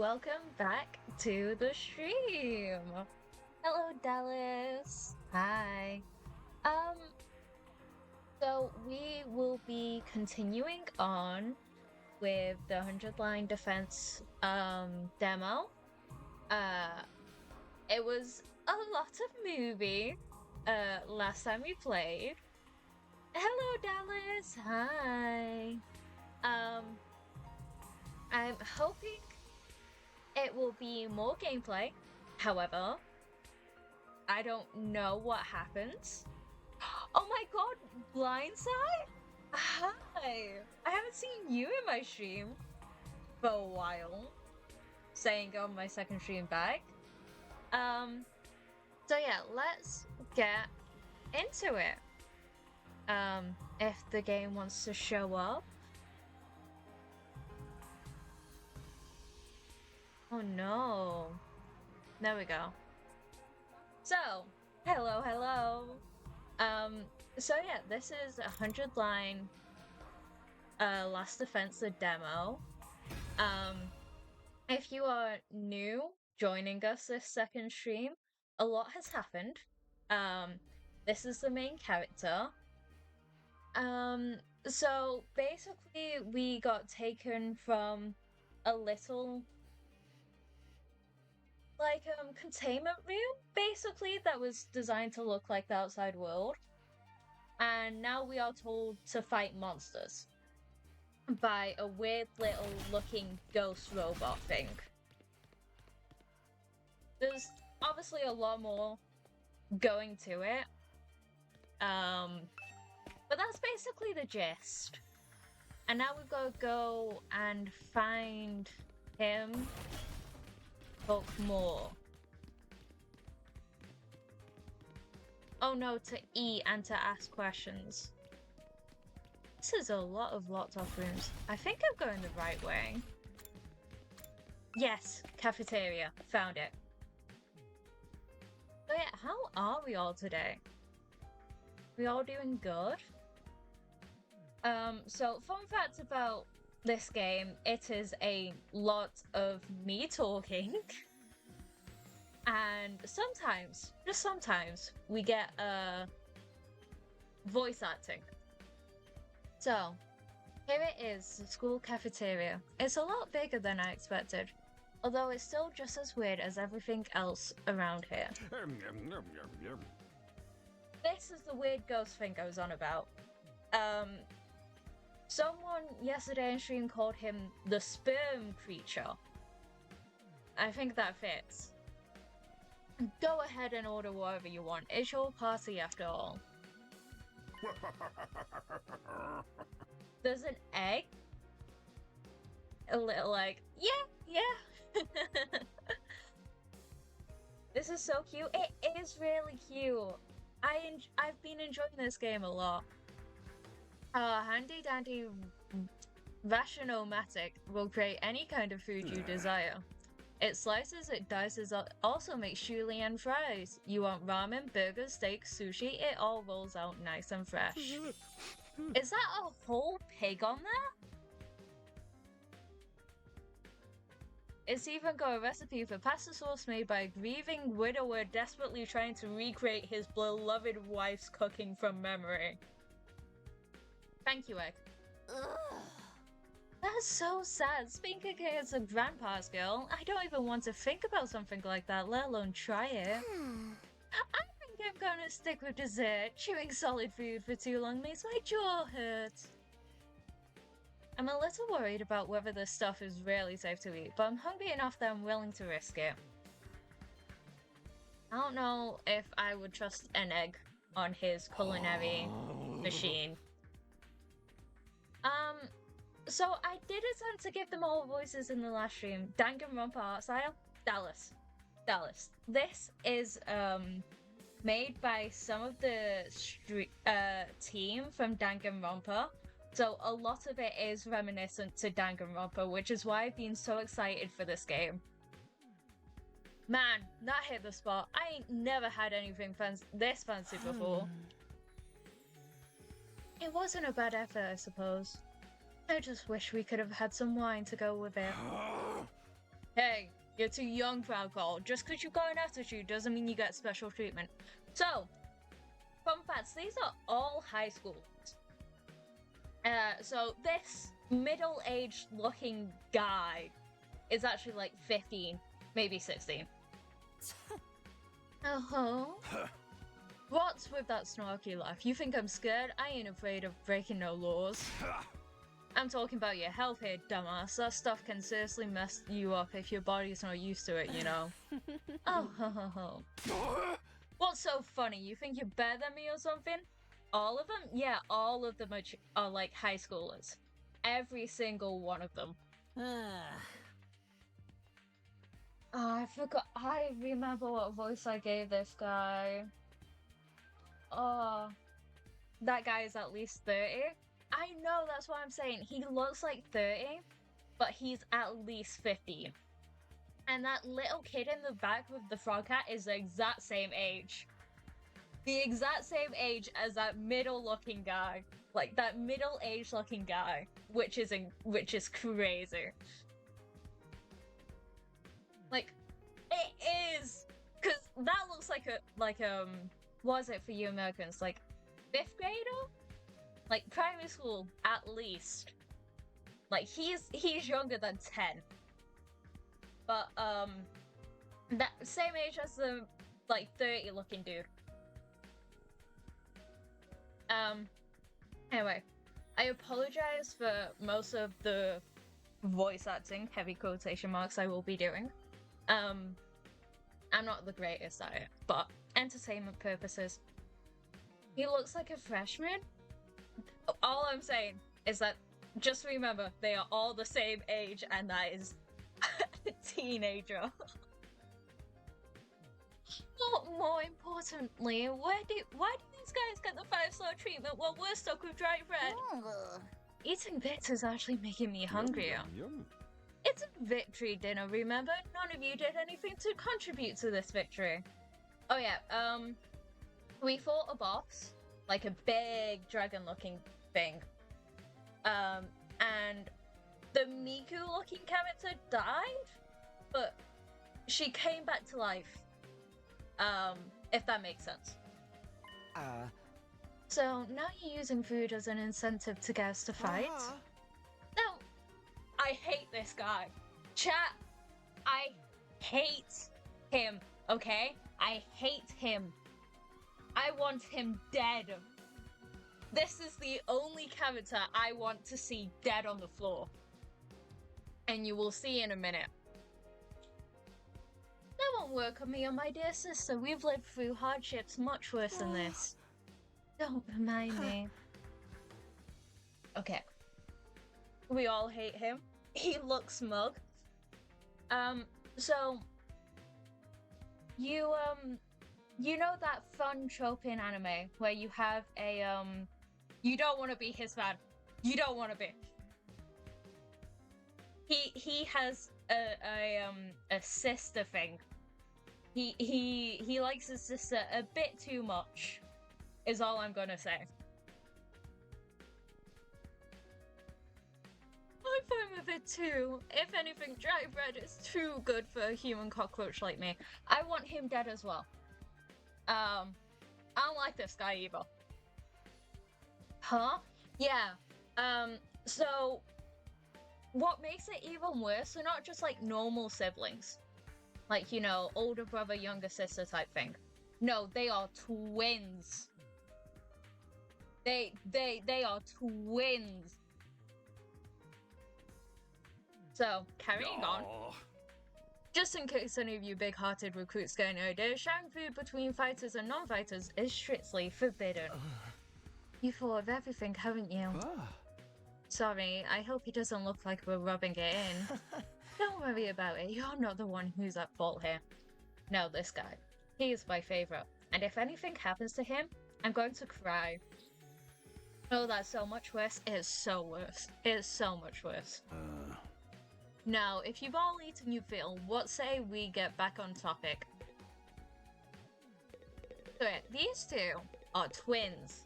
welcome back to the stream. Hello, Dallas. Hi. Um, so we will be continuing on with the 100 line defense demo. Uh, it was a lot of movie last time we played. Hello, Dallas. Hi. I'm hoping it will be more gameplay. However, I don't know what happens. Oh my god, Blindside? Hi! I haven't seen you in my stream for a while. Saying on my second stream back. So yeah, let's get into it. If the game wants to show up. Oh no. There we go. So, hello. So yeah, this is 100 line Last Defense the demo. If you are new joining us this second stream, a lot has happened. This is the main character. So basically we got taken from a little containment room, basically, that was designed to look like the outside world. And now we are told to fight monsters by a weird little looking ghost robot thing. There's obviously a lot more going to it. But that's basically the gist. And now we've got to go and find him, talk more. Oh no, to eat and to ask questions. This is a lot of locked off rooms. I think I'm going the right way. Yes, cafeteria. Found it. So yeah, how are we all today? We all doing good? So fun fact about this game, it is a lot of me talking. And sometimes, just sometimes, we get voice acting. So, here it is, the school cafeteria. It's a lot bigger than I expected, although it's still just as weird as everything else around here. This is the weird ghost thing I was on about. Someone yesterday in stream called him the sperm creature. I think that fits. Go ahead and order whatever you want. It's your party after all. There's an egg. A little like, yeah. This is so cute. It is really cute. I've been enjoying this game a lot. Handy dandy Rationomatic will create any kind of food you desire. It slices, it dices, also makes julienne fries. You want ramen, burgers, steak, sushi, it all rolls out nice and fresh. Is that a whole pig on there? It's even got a recipe for pasta sauce made by a grieving widower desperately trying to recreate his beloved wife's cooking from memory. Thank you, Egg. Ugh. That's so sad. Speaking as a grandpa's girl, I don't even want to think about something like that, let alone try it. I think I'm gonna stick with dessert. Chewing solid food for too long makes my jaw hurt. I'm a little worried about whether this stuff is really safe to eat, but I'm hungry enough that I'm willing to risk it. I don't know if I would trust an egg on his culinary machine. So I did attempt to give them all voices in the last stream. Danganronpa art style, Dallas. This is made by some of the team from Danganronpa. So a lot of it is reminiscent to Danganronpa, which is why I've been so excited for this game. Man, that hit the spot. I ain't never had anything this fancy before. It wasn't a bad effort, I suppose. I just wish we could have had some wine to go with it. Hey, you're too young for alcohol. Just because you've got an attitude doesn't mean you get special treatment. So, fun facts, these are all high schools. So this middle-aged looking guy is actually like 15, maybe 16. Uh-huh. What's with that snarky laugh? You think I'm scared? I ain't afraid of breaking no laws. I'm talking about your health here, dumbass. That stuff can seriously mess you up if your body's not used to it, you know? Oh, ho, ho, ho. What's so funny? You think you're better than me or something? All of them? Yeah, all of them are like high schoolers. Every single one of them. Oh, I forgot. I remember what voice I gave this guy. Oh, that guy is at least 30. I know, that's what I'm saying. He looks like 30, but he's at least 50. And that little kid in the back with the frog hat is the exact same age. The exact same age as that middle-looking guy. Like, that middle-aged looking guy. Which is crazy. Like, it is! Because that looks like what is it for you Americans? Like, 5th grader? Like, primary school, at least. Like, he's younger than 10. But, that same age as the, like, 30-looking dude. Anyway, I apologize for most of the voice acting, heavy quotation marks, I will be doing. I'm not the greatest at it, but entertainment purposes. He looks like a freshman. All I'm saying is that just remember they are all the same age, and that is a teenager. But more importantly, why do these guys get the 5-star treatment while we're stuck with dry bread? Eating bits is actually making me hungrier. Yum, yum, yum. It's a victory dinner, remember? None of you did anything to contribute to this victory. Oh yeah, we fought a boss, like a big dragon-looking thing. And the Miku-looking character died, but she came back to life. If that makes sense. So now you're using food as an incentive to get us to fight? No, I hate this guy. Chat, I hate him, okay? I hate him. I want him dead. This is the only character I want to see dead on the floor. And you will see in a minute. That won't work on me or my dear sister. We've lived through hardships much worse than this. Don't remind me. Okay. We all hate him. He looks smug. So you know that fun trope in anime where you have a you don't want to be his fan. You don't want to be. He has a sister thing. He likes his sister a bit too much, is all I'm gonna say. I'm fine with it too. If anything, dry bread is too good for a human cockroach like me. I want him dead as well. I don't like this guy either. Huh? Yeah. So what makes it even worse, they're not just like normal siblings. Like, you know, older brother, younger sister type thing. No, they are twins. They are twins. So, carrying on. Just in case any of you big-hearted recruits get any idea, sharing food between fighters and non-fighters is strictly forbidden. You thought of everything, haven't you? Sorry, I hope he doesn't look like we're rubbing it in. Don't worry about it, you're not the one who's at fault here. No, this guy. He is my favourite, and if anything happens to him, I'm going to cry. Oh, that's so much worse. It is so worse. It is so much worse. Now, if you've all eaten your fill, what say we get back on topic? So yeah, these two are twins.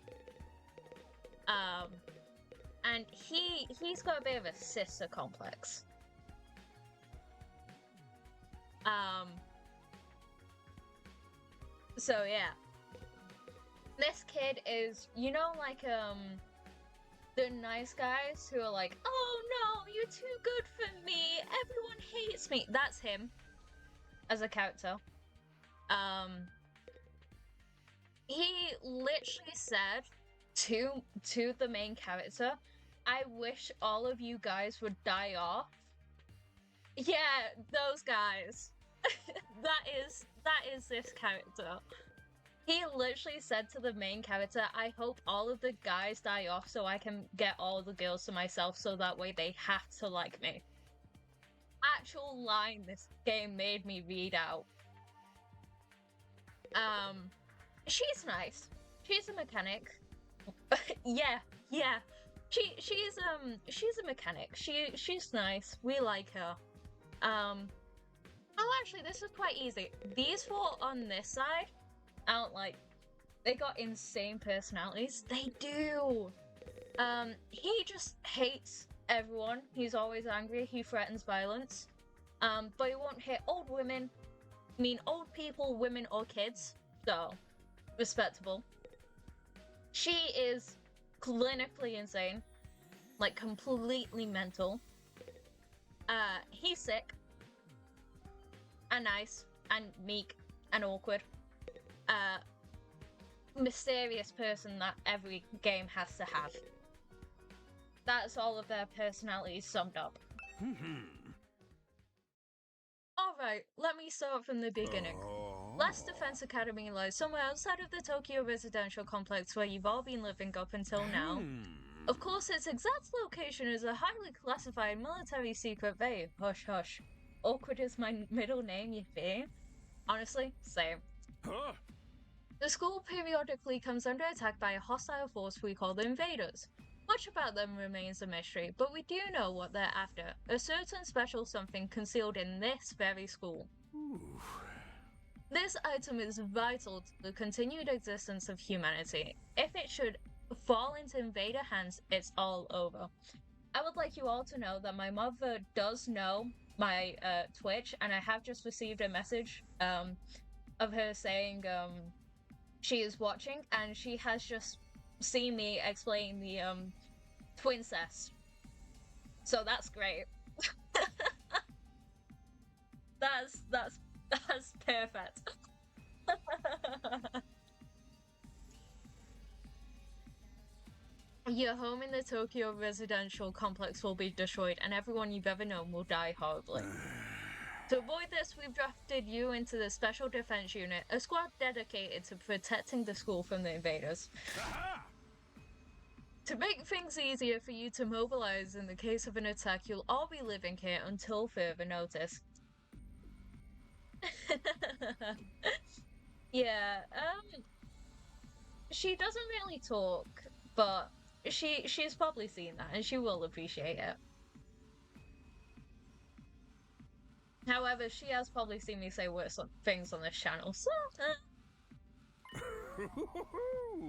And he's got a bit of a sister complex. Um, so yeah. This kid is, you know, like, the nice guys who are like, oh no, you're too good for me, everyone hates me. That's him as a character. He literally said to the main character, I wish all of you guys would die off. Yeah, those guys. that is this character. He literally said to the main character, I hope all of the guys die off so I can get all the girls to myself so that way they have to like me. Actual line this game made me read out. She's nice. She's a mechanic. yeah. She's a mechanic. She's nice. We like her. Oh, actually, this is quite easy. These four on this side aren't like, they got insane personalities. They do. He just hates everyone. He's always angry. He threatens violence. But he won't hit old women. I mean, old people, women, or kids. So, respectable. She is clinically insane. Like, completely mental. He's sick. And nice. And meek. And awkward. Mysterious person that every game has to have. That's all of their personalities summed up. Alright, let me start from the beginning. Last Defense Academy lies somewhere outside of the Tokyo residential complex where you've all been living up until now. Of course, its exact location is a highly classified military secret base. Hush, hush. Awkward is my middle name, you think? Honestly, same. The school periodically comes under attack by a hostile force we call the Invaders. Much about them remains a mystery, but we do know what they're after. A certain special something concealed in this very school. This item is vital to the continued existence of humanity. If it should fall into Invader hands, it's all over. I would like you all to know that my mother does know my Twitch, and I have just received a message of her saying she is watching, and she has just seen me explain the twincest. So that's great. that's perfect. Your home in the Tokyo residential complex will be destroyed, and everyone you've ever known will die horribly. To avoid this, we've drafted you into the Special Defense Unit, a squad dedicated to protecting the school from the invaders. To make things easier for you to mobilize in the case of an attack, you'll all be living here until further notice. Yeah, she doesn't really talk, but she's probably seen that, and she will appreciate it. However, she has probably seen me say worse things on this channel, so...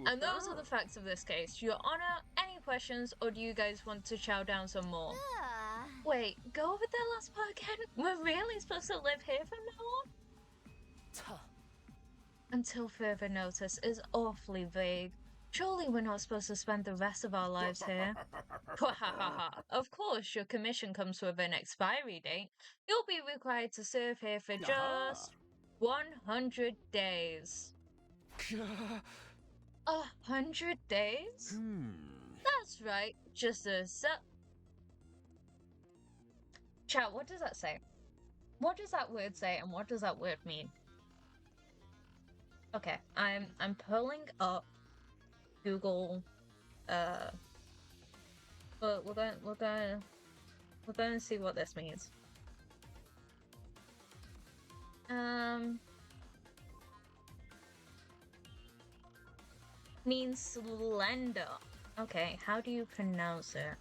And those are the facts of this case. Your Honor, any questions, or do you guys want to chow down some more? Wait, go over that last part again? We're really supposed to live here from now on? Until further notice is awfully vague. Surely we're not supposed to spend the rest of our lives here. Of course, your commission comes with an expiry date. You'll be required to serve here for just 100 days. 100 days? That's right, just a Chat, what does that say? What does that word say, and what does that word mean? Okay, I'm pulling up Google. We're gonna see what this means. Means slender. Okay, how do you pronounce it?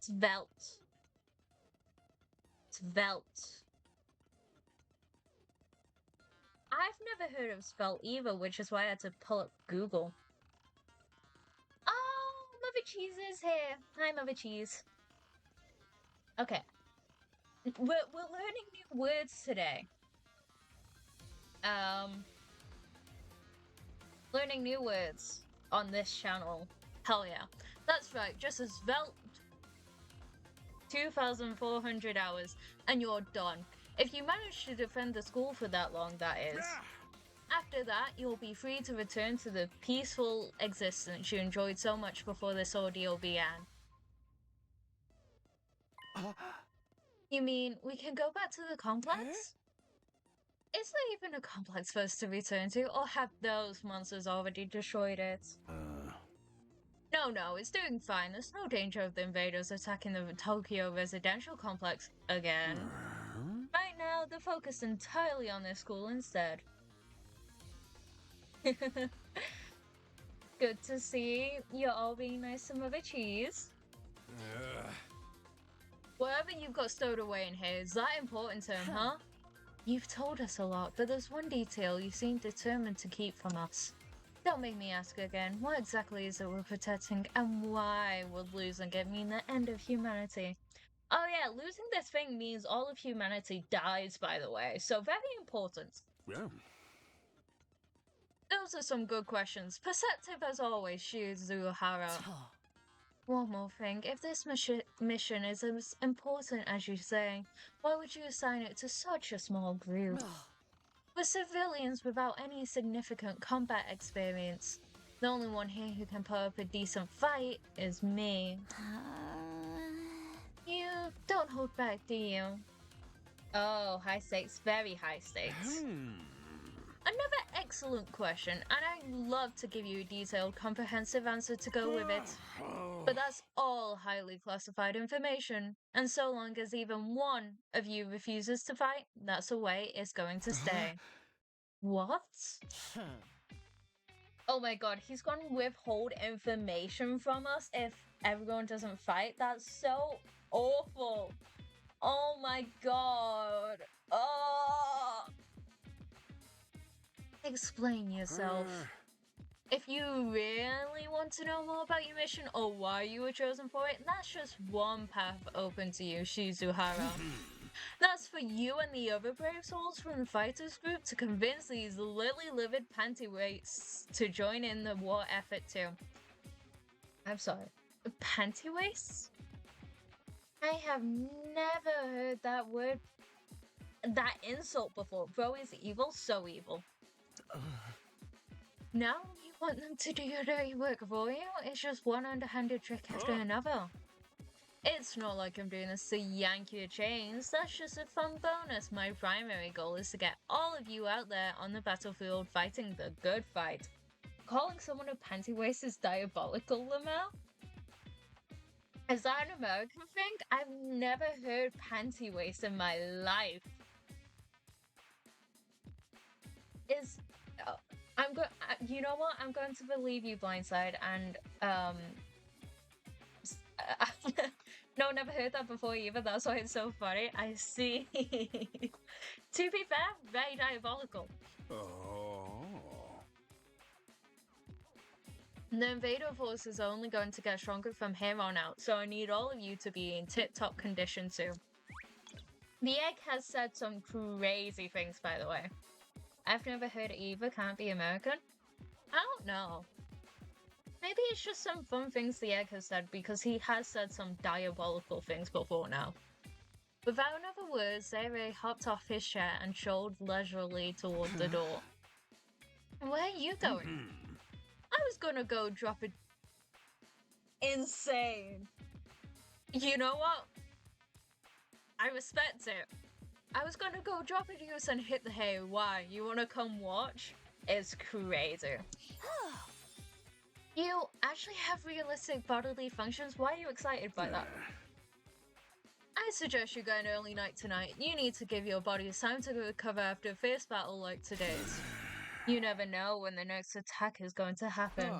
Svelte. Svelte. I've never heard of svelte either, which is why I had to pull up Google. Oh, Cheese is here. Hi, Mother Cheese. Okay. We're learning new words today. Learning new words on this channel. Hell yeah. That's right, just as Svelte 2,400 hours, and you're done. If you manage to defend the school for that long, that is. After that, you'll be free to return to the peaceful existence you enjoyed so much before this ordeal began. You mean we can go back to the complex? Is there even a complex for us to return to, or have those monsters already destroyed it? No, it's doing fine. There's no danger of the invaders attacking the Tokyo residential complex again. Right now, they're focused entirely on their school instead. Good to see you're all being nice to Mother Cheese. Whatever you've got stowed away in here, is that important to him, huh? You've told us a lot, but there's one detail you seem determined to keep from us. Don't make me ask again, what exactly is it we're protecting, and why would losing it mean the end of humanity? Oh yeah, losing this thing means all of humanity dies, by the way, so very important. Yeah. Those are some good questions. Perceptive as always, Shizuhara. One more thing, if this mission is as important as you say, why would you assign it to such a small group? We're civilians without any significant combat experience. The only one here who can put up a decent fight is me. You don't hold back, do you? Oh, high stakes, very high stakes. Another excellent question, and I'd love to give you a detailed, comprehensive answer to go with it. But that's all highly classified information, and so long as even one of you refuses to fight, that's the way it's going to stay. What? Oh my god, he's gonna withhold information from us if everyone doesn't fight? That's so awful. Oh my god. Oh. Explain yourself. If you really want to know more about your mission or why you were chosen for it, that's just one path open to you, Shizuhara. That's for you and the other brave souls from the fighters group to convince these lily-livered pantyweights to join in the war effort too. I'm sorry, pantyweights? I have never heard that word, that insult before. Bro is evil, so evil. Now you want them to do your dirty work for you? It's just one underhanded trick after another. It's not like I'm doing this to yank your chains, that's just a fun bonus. My primary goal is to get all of you out there on the battlefield fighting the good fight. Calling someone a panty waist is diabolical, Lamel? Is that an American thing? I've never heard panty waist in my life. You know what? I'm going to believe you, Blindside, and no, never heard that before either. That's why it's so funny. I see. To be fair, very diabolical. The invader force is only going to get stronger from here on out, so I need all of you to be in tip-top condition too. The egg has said some crazy things, by the way. I've never heard Eva can't be American. I don't know. Maybe it's just some fun things the egg has said because he has said some diabolical things before now. Without another word, Zere hopped off his chair and strolled leisurely toward the door. Where are you going? I was gonna go drop it. Insane. You know what? I respect it. I was gonna go drop a deuce and hit the hay. Why? You wanna come watch? It's crazy. You actually have realistic bodily functions? Why are you excited by that? I suggest you go an early night tonight. You need to give your body time to recover after a fierce battle like today's. You never know when the next attack is going to happen.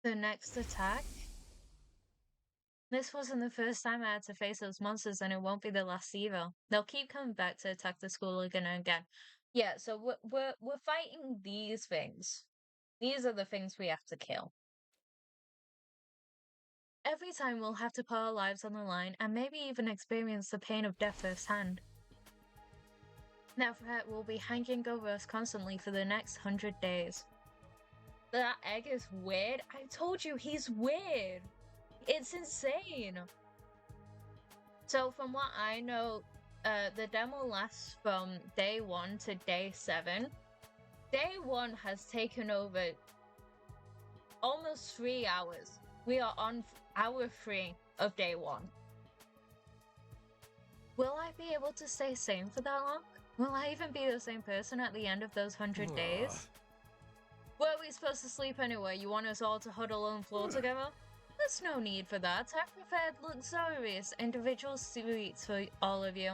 The next attack? This wasn't the first time I had to face those monsters, and it won't be the last either. They'll keep coming back to attack the school again and again. Yeah, so we're fighting these things. These are the things we have to kill. Every time we'll have to put our lives on the line and maybe even experience the pain of death firsthand. That threat will be hanging over us constantly for the next 100 days. That egg is weird. I told you he's weird. It's insane. So from what I know, the demo lasts from day 1 to day 7. Day 1 has taken over almost 3 hours. We are on hour 3 of day 1. Will I be able to stay sane for that long? Will I even be the same person at the end of those 100 days? Were we supposed to sleep anyway? You want us all to huddle on the floor together? There's no need for that. I've prepared luxurious individual suites for all of you.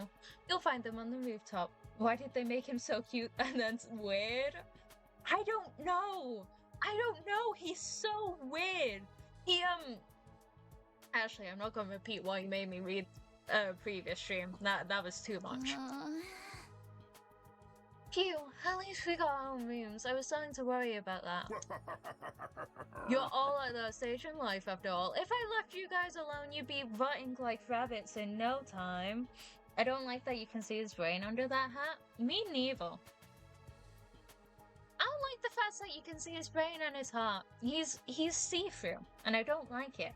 You'll find them on the rooftop. Why did they make him so cute and then weird? I don't know. He's so weird. Actually, I'm not gonna repeat what you made me read previous stream. That was too much. Phew, at least we got our own rooms. I was starting to worry about that. You're all at that stage in life after all. If I left you guys alone, you'd be rotting like rabbits in no time. I don't like that you can see his brain under that hat. Me neither. I don't like the fact that you can see his brain and his heart. He's see-through, and I don't like it.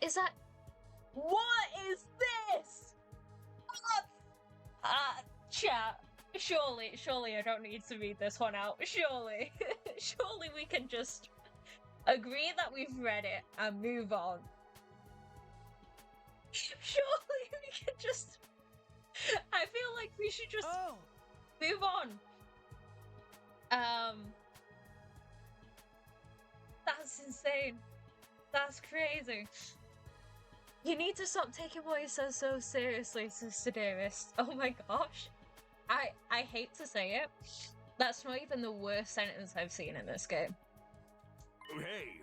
Is that... What is this? Chat. Surely I don't need to read this one out. Surely. Surely we can just agree that we've read it and move on. Surely we can just... I feel like we should just move on. That's insane. That's crazy. You need to stop taking what he says so seriously, Sister Dearest. Oh my gosh. I hate to say it. That's not even the worst sentence I've seen in this game. Oh, hey.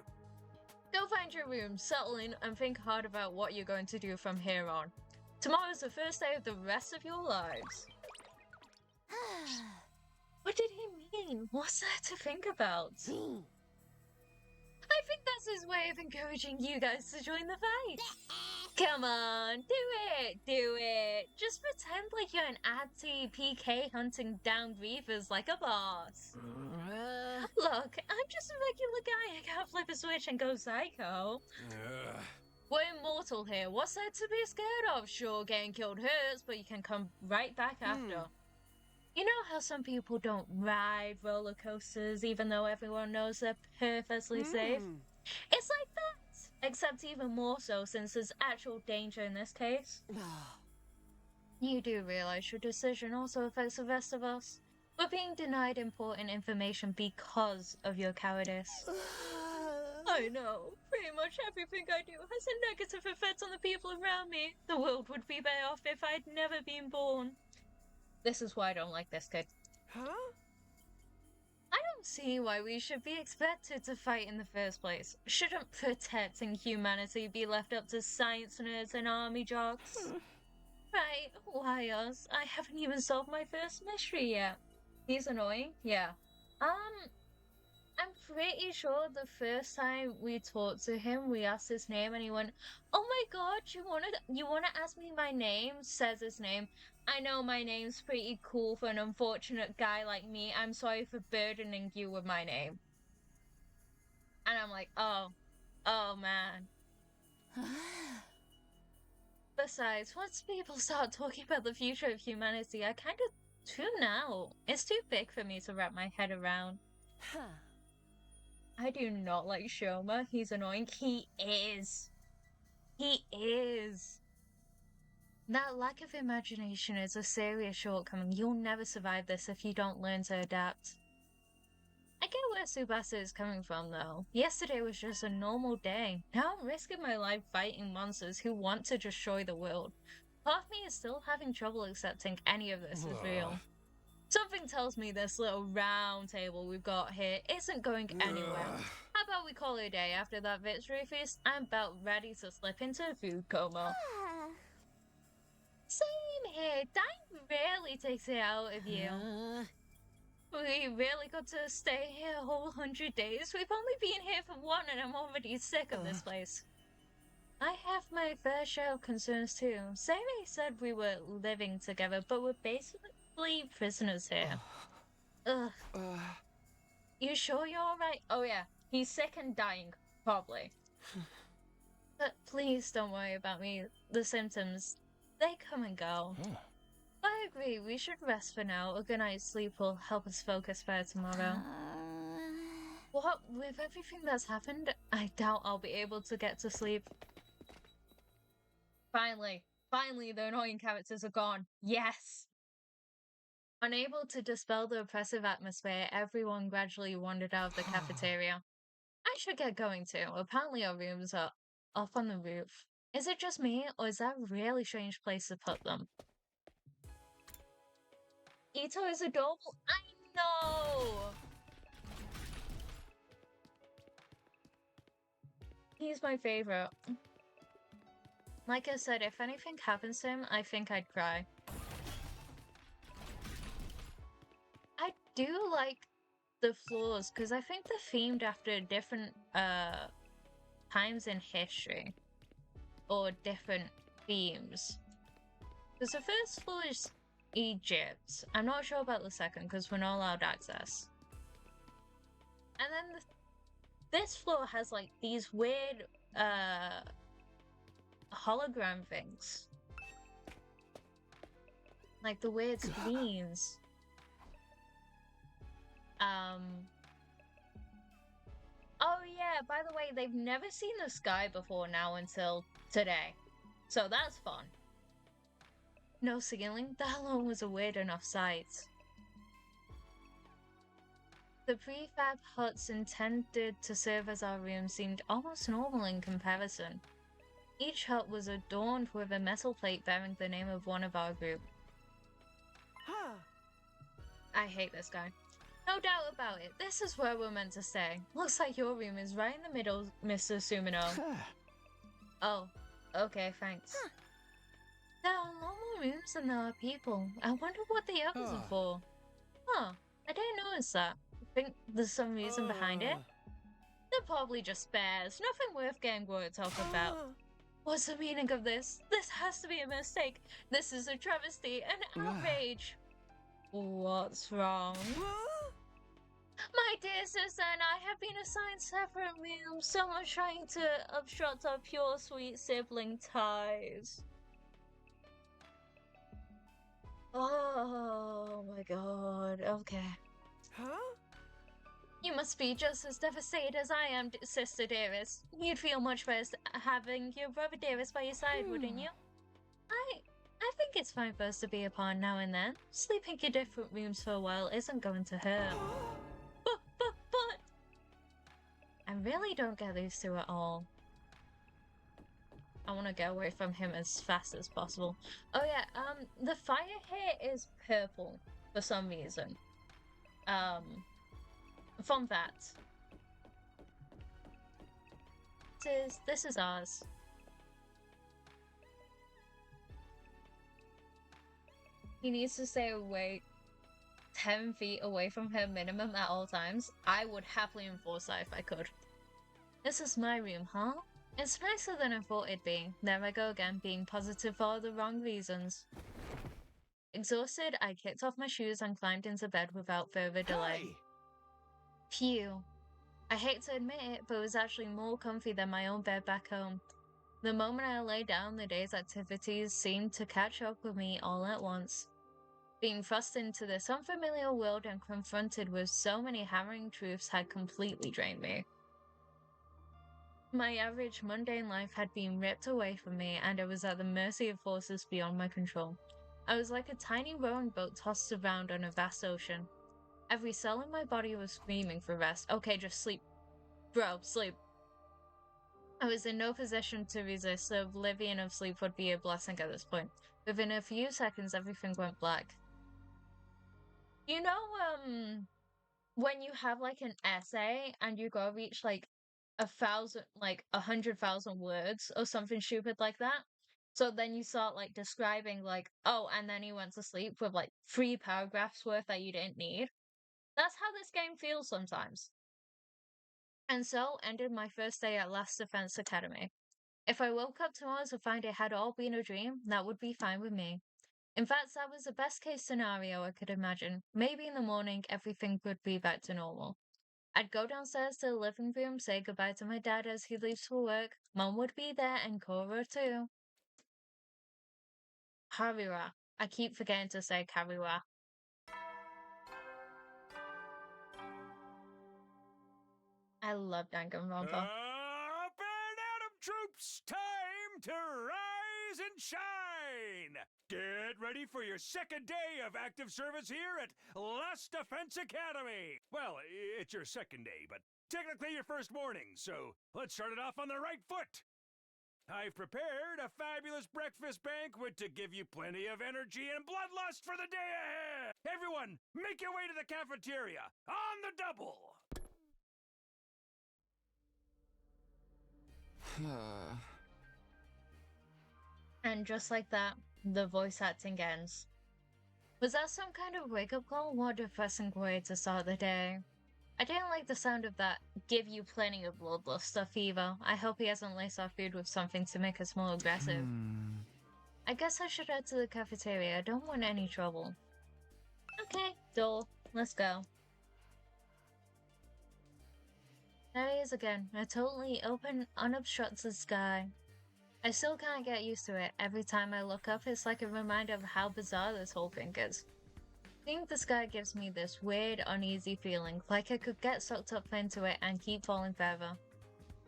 Go find your room, settle in, and think hard about what you're going to do from here on. Tomorrow's the first day of the rest of your lives. What did he mean? What's there to think about? I think that's his way of encouraging you guys to join the fight. Come on, do it. Just pretend like you're an anti-PK hunting down griefers like a boss. Look, I'm just a regular guy. I can't flip a switch and go psycho. We're immortal here. What's there to be scared of? Sure, getting killed hurts, but you can come right back after. You know how some people don't ride roller coasters even though everyone knows they're perfectly safe? It's like that, except even more so since there's actual danger in this case. You do realize your decision also affects the rest of us? We're being denied important information because of your cowardice. I know. Pretty much everything I do has a negative effect on the people around me. The world would be better off if I'd never been born. This is why I don't like this kid. Huh? I don't see why we should be expected to fight in the first place. Shouldn't protecting humanity be left up to science nerds and army jocks? Right, why us? I haven't even solved my first mystery yet. He's annoying? Yeah. I'm pretty sure the first time we talked to him, we asked his name and he went, "Oh my god, you wanna ask me my name?" Says his name. I know my name's pretty cool for an unfortunate guy like me. I'm sorry for burdening you with my name. And I'm like, oh man. Besides, once people start talking about the future of humanity, I kind of tune out. It's too big for me to wrap my head around. I do not like Shoma. He's annoying. He is. That lack of imagination is a serious shortcoming. You'll never survive this if you don't learn to adapt. I get where Tsubasa is coming from, though. Yesterday was just a normal day. Now I'm risking my life fighting monsters who want to destroy the world. Part of me is still having trouble accepting any of this is real. Something tells me this little round table we've got here isn't going anywhere. How about we call it a day after that victory feast? I'm about ready to slip into food coma. Same here. Dying really takes it out of you. We really got to stay here a whole 100 days. We've only been here for one, and I'm already sick of this place. I have my fair share of concerns too. Sammy said we were living together, but we're basically prisoners here. Ugh. You sure you're alright? Oh yeah, he's sick and dying, probably. But please don't worry about me. The symptoms, they come and go. I agree, we should rest for now. A good night's sleep will help us focus better tomorrow. What? With everything that's happened, I doubt I'll be able to get to sleep. Finally, the annoying characters are gone. Yes! Unable to dispel the oppressive atmosphere, everyone gradually wandered out of the cafeteria. I should get going too. Apparently our rooms are up on the roof. Is it just me, or is that a really strange place to put them? Ito is adorable. I know! He's my favorite. Like I said, if anything happens to him, I think I'd cry. I do like the floors, because I think they're themed after different times in history. Or different themes. Because the first floor is Egypt. I'm not sure about the second because we're not allowed access. And then this floor has like these weird hologram things. Like the weird screens. Oh yeah, by the way, they've never seen the sky before now until today. So that's fun. No ceiling? That alone was a weird enough sight. The prefab huts intended to serve as our room seemed almost normal in comparison. Each hut was adorned with a metal plate bearing the name of one of our group. I hate this guy. No doubt about it, this is where we're meant to stay. Looks like your room is right in the middle, Mr. Sumino. Oh, okay, thanks. There are a lot more rooms than there are people. I wonder what the others are for. Huh, I didn't notice that. Think there's some reason behind it? They're probably just spares. Nothing worth getting worked up about. What's the meaning of this? This has to be a mistake. This is a travesty, an outrage. What's wrong? My dear sister and I have been assigned separate rooms. Someone's trying to obstruct our pure, sweet sibling ties. Oh my god. Okay. You must be just as devastated as I am, Sister Dearest. You'd feel much worse having your brother Dearest by your side, wouldn't you? I think it's fine for us to be apart now and then. Sleeping in different rooms for a while isn't going to hurt. But... I really don't get these two at all. I want to get away from him as fast as possible. Oh yeah, the fire here is purple for some reason. Fun fact. This is ours. He needs to stay away 10 feet away from her minimum at all times. I would happily enforce that if I could. This is my room, huh? It's nicer than I thought it'd be. There I go again, being positive for all the wrong reasons. Exhausted, I kicked off my shoes and climbed into bed without further delay. Phew. I hate to admit it, but it was actually more comfy than my own bed back home. The moment I lay down, the day's activities seemed to catch up with me all at once. Being thrust into this unfamiliar world and confronted with so many hammering truths had completely drained me. My average mundane life had been ripped away from me, and I was at the mercy of forces beyond my control. I was like a tiny rowing boat tossed around on a vast ocean. Every cell in my body was screaming for rest. Okay, just sleep. Bro, sleep. I was in no position to resist, so oblivion of sleep would be a blessing at this point. Within a few seconds, everything went black. You know, when you have like an essay and you go reach like 100,000 words or something stupid like that. So then you start like describing like, oh, and then you went to sleep with like 3 paragraphs worth that you didn't need. That's how this game feels sometimes. And so ended my first day at Last Defense Academy. If I woke up tomorrow to find it had all been a dream, that would be fine with me. In fact, that was the best case scenario I could imagine. Maybe in the morning, everything would be back to normal. I'd go downstairs to the living room, say goodbye to my dad as he leaves for work. Mom would be there and Cora too. Harira. I keep forgetting to say Karira. I love Danganronpa. Up and Atom troops! Time to rise and shine! Get ready for your second day of active service here at Last Defense Academy! Well, it's your second day, but technically your first morning, so let's start it off on the right foot! I've prepared a fabulous breakfast banquet to give you plenty of energy and bloodlust for the day ahead! Everyone, make your way to the cafeteria, on the double! And just like that, the voice acting ends. Was that some kind of wake-up call? What a depressing way to start the day. I didn't like the sound of that give you plenty of bloodlust stuff either. I hope he hasn't laced our food with something to make us more aggressive. I guess I should head to the cafeteria. I don't want any trouble. Okay, door. Let's go. There he is again. A totally open, unobstructed sky. I still can't get used to it. Every time I look up, it's like a reminder of how bizarre this whole thing is. Seeing the sky gives me this weird, uneasy feeling, like I could get sucked up into it and keep falling further.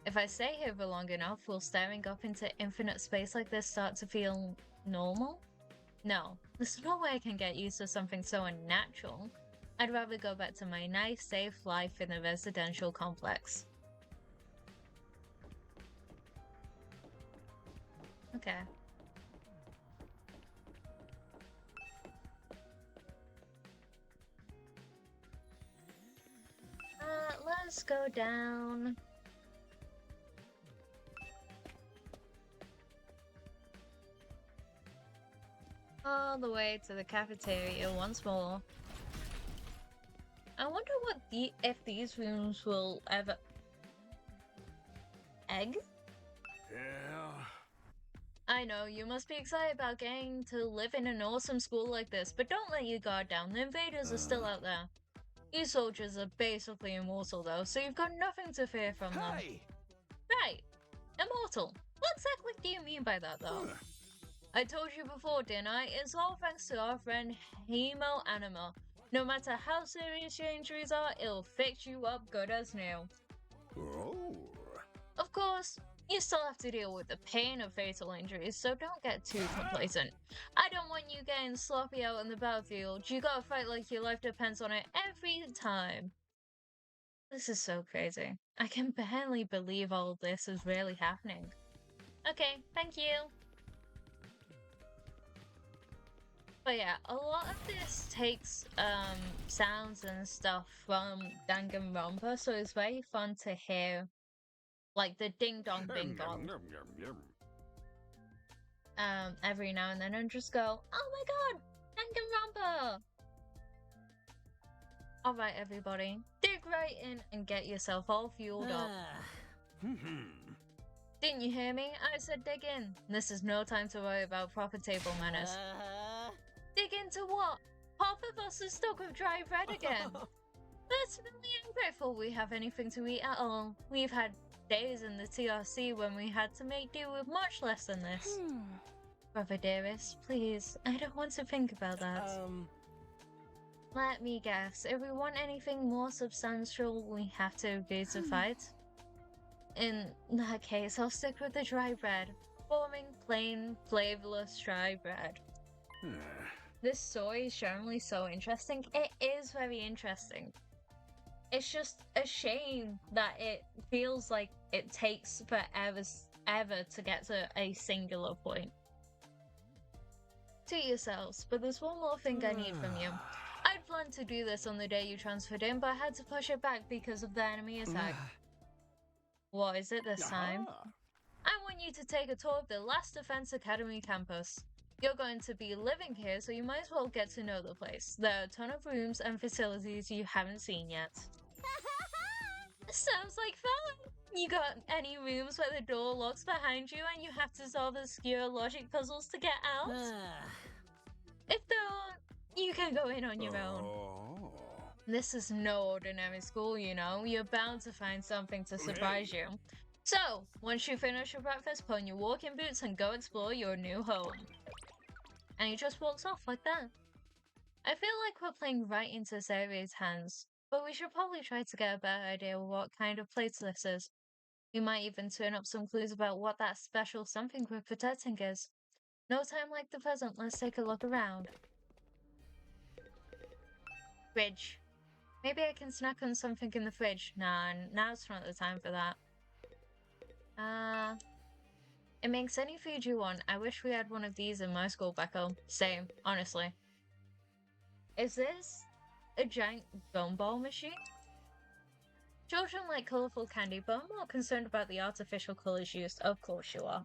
If I stay here for long enough, will staring up into infinite space like this start to feel normal? No, there's no way I can get used to something so unnatural. I'd rather go back to my nice, safe life in a residential complex. Okay. Let's go down. All the way to the cafeteria once more. I wonder what if these rooms will ever... Egg? Yeah. I know, you must be excited about getting to live in an awesome school like this, but don't let your guard down, the invaders are still out there. You soldiers are basically immortal though, so you've got nothing to fear from them. Hey! Right, immortal. What exactly do you mean by that though? I told you before, didn't I? It's all thanks to our friend Hemo Anima. No matter how serious your injuries are, it'll fix you up good as new. Oh. Of course, you still have to deal with the pain of fatal injuries, so don't get too complacent. I don't want you getting sloppy out on the battlefield. You gotta fight like your life depends on it every time. This is so crazy. I can barely believe all of this is really happening. Okay, thank you. But yeah, a lot of this takes sounds and stuff from Danganronpa, so it's very fun to hear, like the ding dong bing dong. Every now and then, and just go, oh my god, Danganronpa! Alright everybody, dig right in and get yourself all fueled up. Didn't you hear me? I said dig in. This is no time to worry about proper table manners. Dig into what? Half of us are stuck with dry bread again. Personally, I'm grateful we have anything to eat at all. We've had days in the TRC when we had to make do with much less than this. Brother dearest, please, I don't want to think about that. Let me guess, if we want anything more substantial, we have to agree to fight? In that case, I'll stick with the dry bread. Boring, plain, flavorless dry bread. This story is generally so interesting. It is very interesting. It's just a shame that it feels like it takes forever to get to a singular point. To yourselves, but there's one more thing I need from you. I'd planned to do this on the day you transferred in, but I had to push it back because of the enemy attack. What is it this time? I want you to take a tour of the Last Defense Academy campus. You're going to be living here, so you might as well get to know the place. There are a ton of rooms and facilities you haven't seen yet. Sounds like fun! You got any rooms where the door locks behind you and you have to solve obscure logic puzzles to get out? If there aren't, you can go in on your own. This is no ordinary school, you know. You're bound to find something to surprise you. So, once you finish your breakfast, put on your walking boots and go explore your new home. And he just walks off like that. I feel like we're playing right into Seiri's hands, but we should probably try to get a better idea of what kind of place this is. We might even turn up some clues about what that special something we're protecting is. No time like the present, let's take a look around. Fridge. Maybe I can snack on something in the fridge. Nah, now's not the time for that. It makes any food you want. I wish we had one of these in my school back home. Same, honestly. Is this a giant gumball machine? Children like colourful candy, but I'm more concerned about the artificial colours used. Of course you are.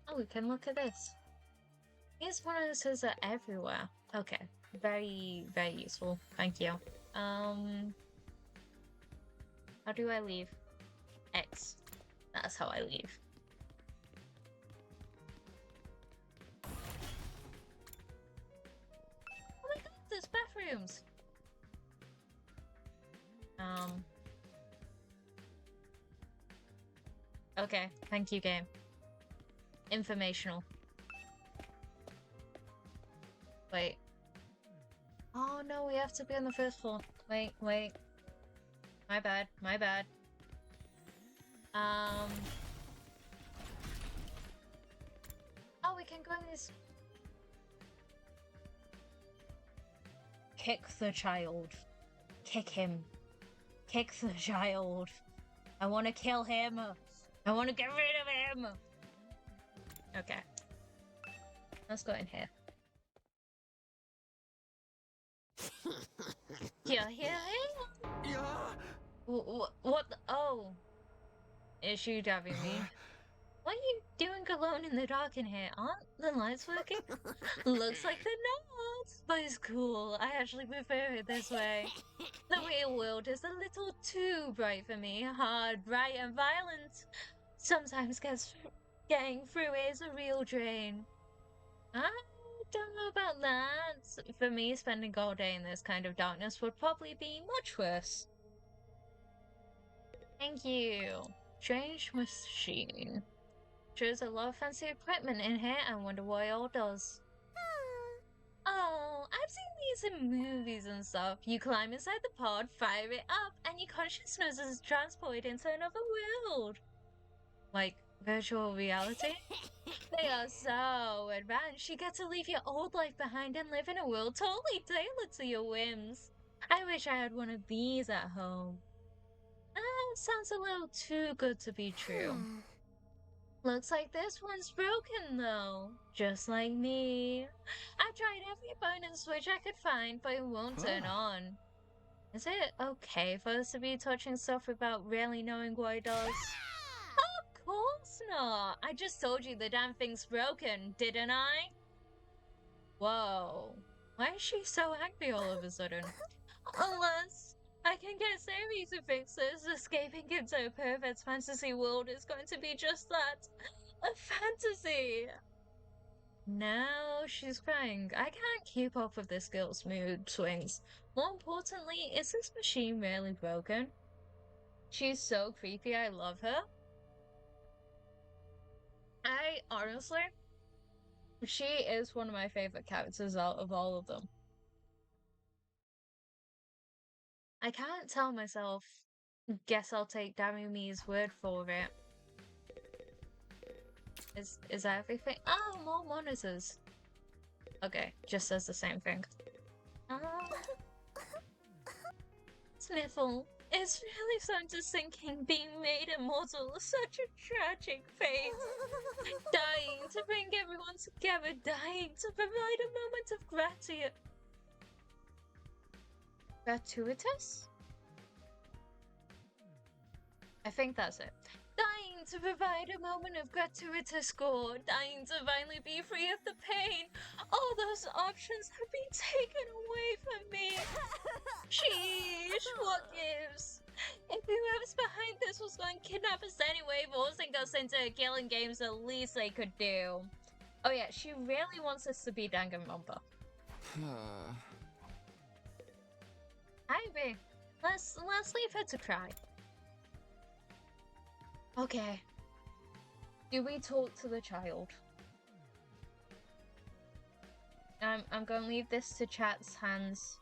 Oh, we can look at this. These monitors are everywhere. Okay, very, very useful. Thank you. How do I leave? X. That's how I leave. Oh my god, there's bathrooms! Okay, thank you, game. Informational. Wait. Oh no, we have to be on the first floor. Wait. My bad. Oh, we can go in this. Kick the child. Kick him. Kick the child. I want to kill him. I want to get rid of him. Okay. Let's go in here. Yeah. What the? Oh. Is she dabbing me? What are you doing alone in the dark in here? Aren't the lights working? Looks like they're not. But it's cool. I actually prefer it this way. The real world is a little too bright for me. Hard, bright, and violent. Sometimes getting through is a real drain. I don't know about that. For me, spending all day in this kind of darkness would probably be much worse. Thank you. Strange machine. There's a lot of fancy equipment in here. I wonder what it all does. Oh, I've seen these in movies and stuff. You climb inside the pod, fire it up, and your consciousness is transported into another world. Like virtual reality? They are so advanced. You get to leave your old life behind and live in a world totally tailored to your whims. I wish I had one of these at home. Sounds a little too good to be true. Looks like this one's broken though. Just like me. I've tried every button and switch I could find, but it won't turn on. Is it okay for us to be touching stuff without really knowing what it does? Of course not. I just told you the damn thing's broken, didn't I? Whoa. Why is she so angry all of a sudden? Unless I can get Seiri to fix this. Escaping into a perfect fantasy world is going to be just that. A fantasy. Now she's crying. I can't keep up with this girl's mood swings. More importantly, is this machine really broken? She's so creepy, I love her. Honestly, she is one of my favorite characters out of all of them. I can't tell myself. Guess I'll take Darumi's word for it. Is that everything? Oh, more monitors. Okay, just says the same thing. Sniffle. It's really starting to sink in. Being made immortal is such a tragic fate. Dying to bring everyone together. Dying to provide a moment of gratuitous? I think that's it. Dying dying to provide a moment of gratuitous gore, dying to finally be free of the pain. All those options have been taken away from me. Sheesh, what gives? If whoever's behind this was going to kidnap us anyway, forcing us into killing games, the least they could do. Oh yeah, she really wants us to be Danganronpa. I agree. Let's leave her to cry. Okay. Do we talk to the child? I'm gonna leave this to chat's hands.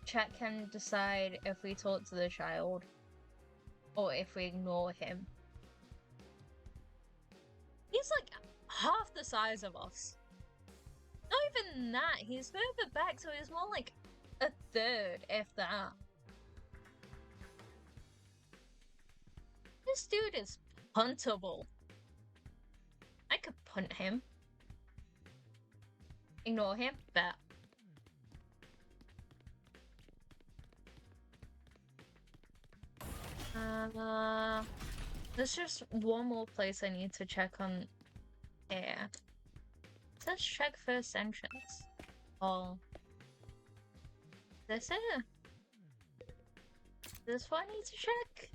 Chat can decide if we talk to the child or if we ignore him. He's like half the size of us. Not even that, he's further back, so he's more like a third, if that. This dude is puntable. I could punt him. Ignore him? Bet. There's just one more place I need to check on air. Let's check first entrance. Oh. This it? This one I need to check?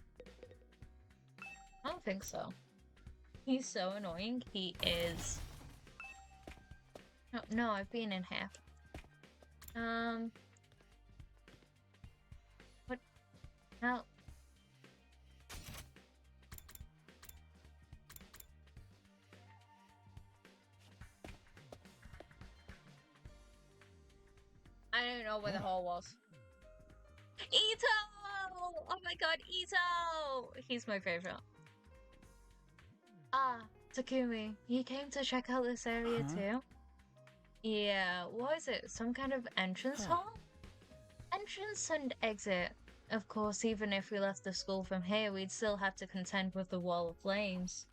I don't think so. He's so annoying. He is. No, I've been in here. What? No. I don't know where the hole was. Ito! Oh my god, Ito! He's my favorite. Ah, Takumi, you came to check out this area too? Yeah, what is it? Some kind of entrance hall? Entrance and exit. Of course, even if we left the school from here, we'd still have to contend with the wall of flames.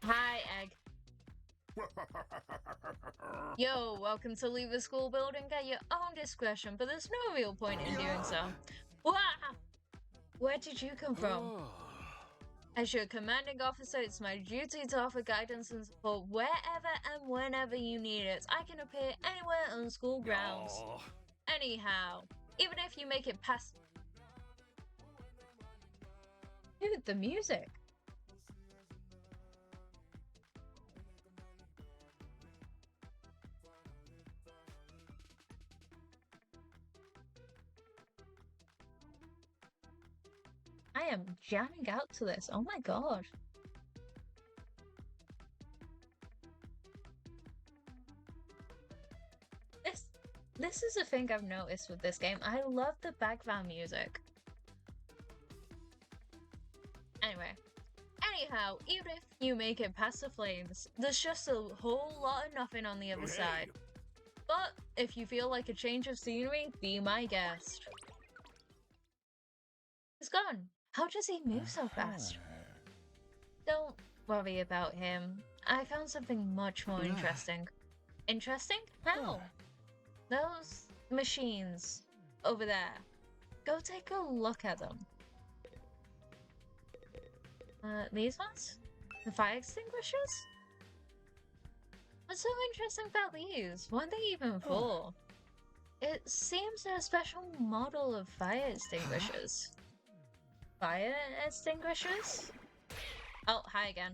Hi, Egg. Yo, welcome to leave the school building at your own discretion, but there's no real point in doing so. Wah! Where did you come from? As your commanding officer, it's my duty to offer guidance and support wherever and whenever you need it. I can appear anywhere on school grounds. Anyhow, even if you make it past... Dude, the music. I am jamming out to this. Oh my god. This is a thing I've noticed with this game. I love the background music. Anyway. Anyhow, even if you make it past the flames, there's just a whole lot of nothing on the other side. But if you feel like a change of scenery, be my guest. He's gone. How does he move so fast? Don't worry about him. I found something much more interesting. Interesting? How? Those machines over there. Go take a look at them. These ones? The fire extinguishers? What's so interesting about these? What are they even for? It seems they're a special model of fire extinguishers. Fire extinguishers? Oh, hi again.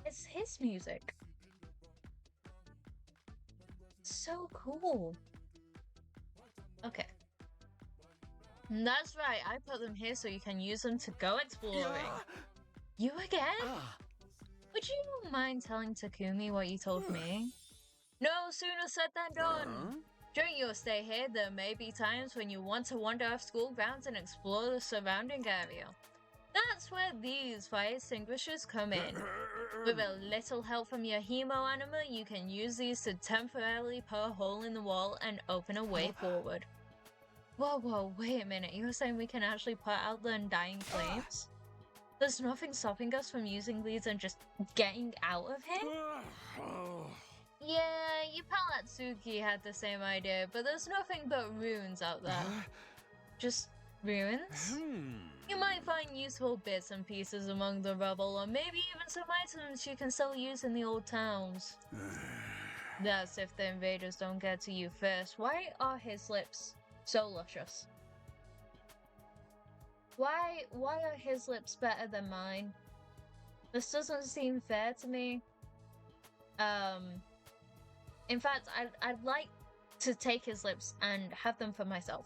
It's his music. So cool. Okay. That's right, I put them here so you can use them to go exploring. You again? Would you mind telling Takumi what you told me? No sooner said than done. During your stay here, there may be times when you want to wander off school grounds and explore the surrounding area. That's where these fire extinguishers come in. With a little help from your Hemo anima, you can use these to temporarily put a hole in the wall and open a way forward. Whoa, wait a minute, you're saying we can actually put out the undying flames? There's nothing stopping us from using these and just getting out of here? Yeah, your pal Atsuki had the same idea, but there's nothing but ruins out there. Just ruins? You might find useful bits and pieces among the rubble, or maybe even some items you can still use in the old towns. That's if the invaders don't get to you first. Why are his lips so luscious? Why are his lips better than mine? This doesn't seem fair to me. In fact, I'd like to take his lips and have them for myself.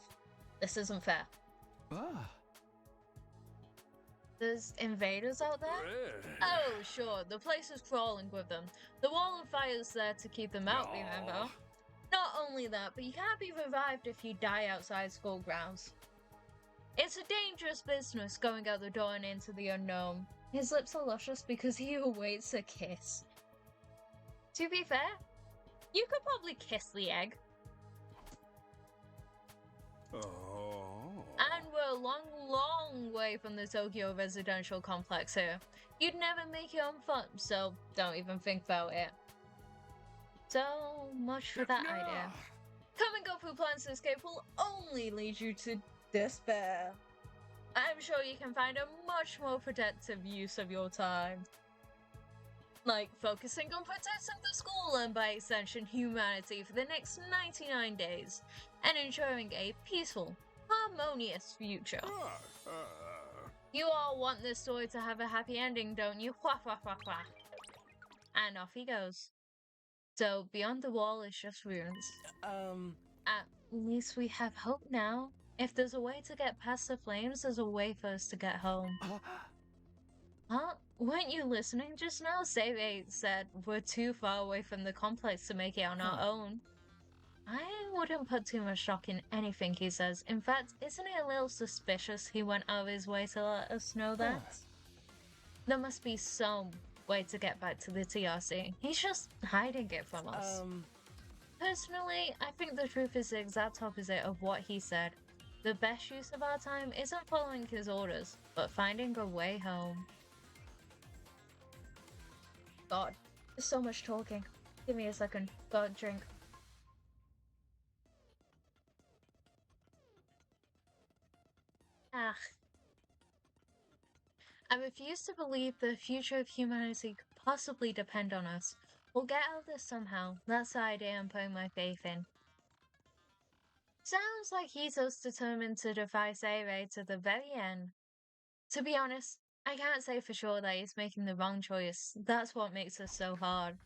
This isn't fair. There's invaders out there? Oh, sure, the place is crawling with them. The wall of fire is there to keep them out, remember? Not only that, but you can't be revived if you die outside school grounds. It's a dangerous business going out the door and into the unknown. His lips are luscious because he awaits a kiss. To be fair, you could probably kiss the egg. And we're a long way from the Tokyo residential complex here. You'd never make your own fun, so don't even think about it. So much for that idea. Coming up with plans to escape will only lead you to despair. I'm sure you can find a much more productive use of your time. Like focusing on protecting the school and by extension humanity for the next 99 days and ensuring a peaceful, harmonious future. You all want this story to have a happy ending, don't you? Wah, wah, wah, wah. And off he goes. So beyond the wall is just ruins. At least we have hope now. If there's a way to get past the flames, there's a way for us to get home. Huh? Weren't you listening just now? Save said we're too far away from the complex to make it on our own. I wouldn't put too much stock in anything he says. In fact, isn't it a little suspicious he went out of his way to let us know that? There must be some way to get back to the TRC. He's just hiding it from us. Personally, I think the truth is the exact opposite of what he said. The best use of our time isn't following his orders, but finding a way home. God, there's so much talking. Give me a second. Got a drink. I refuse to believe the future of humanity could possibly depend on us. We'll get out of this somehow. That's the idea I'm putting my faith in. Sounds like Hito's determined to defy Seirei to the very end. To be honest, I can't say for sure that he's making the wrong choice. That's what makes us so hard.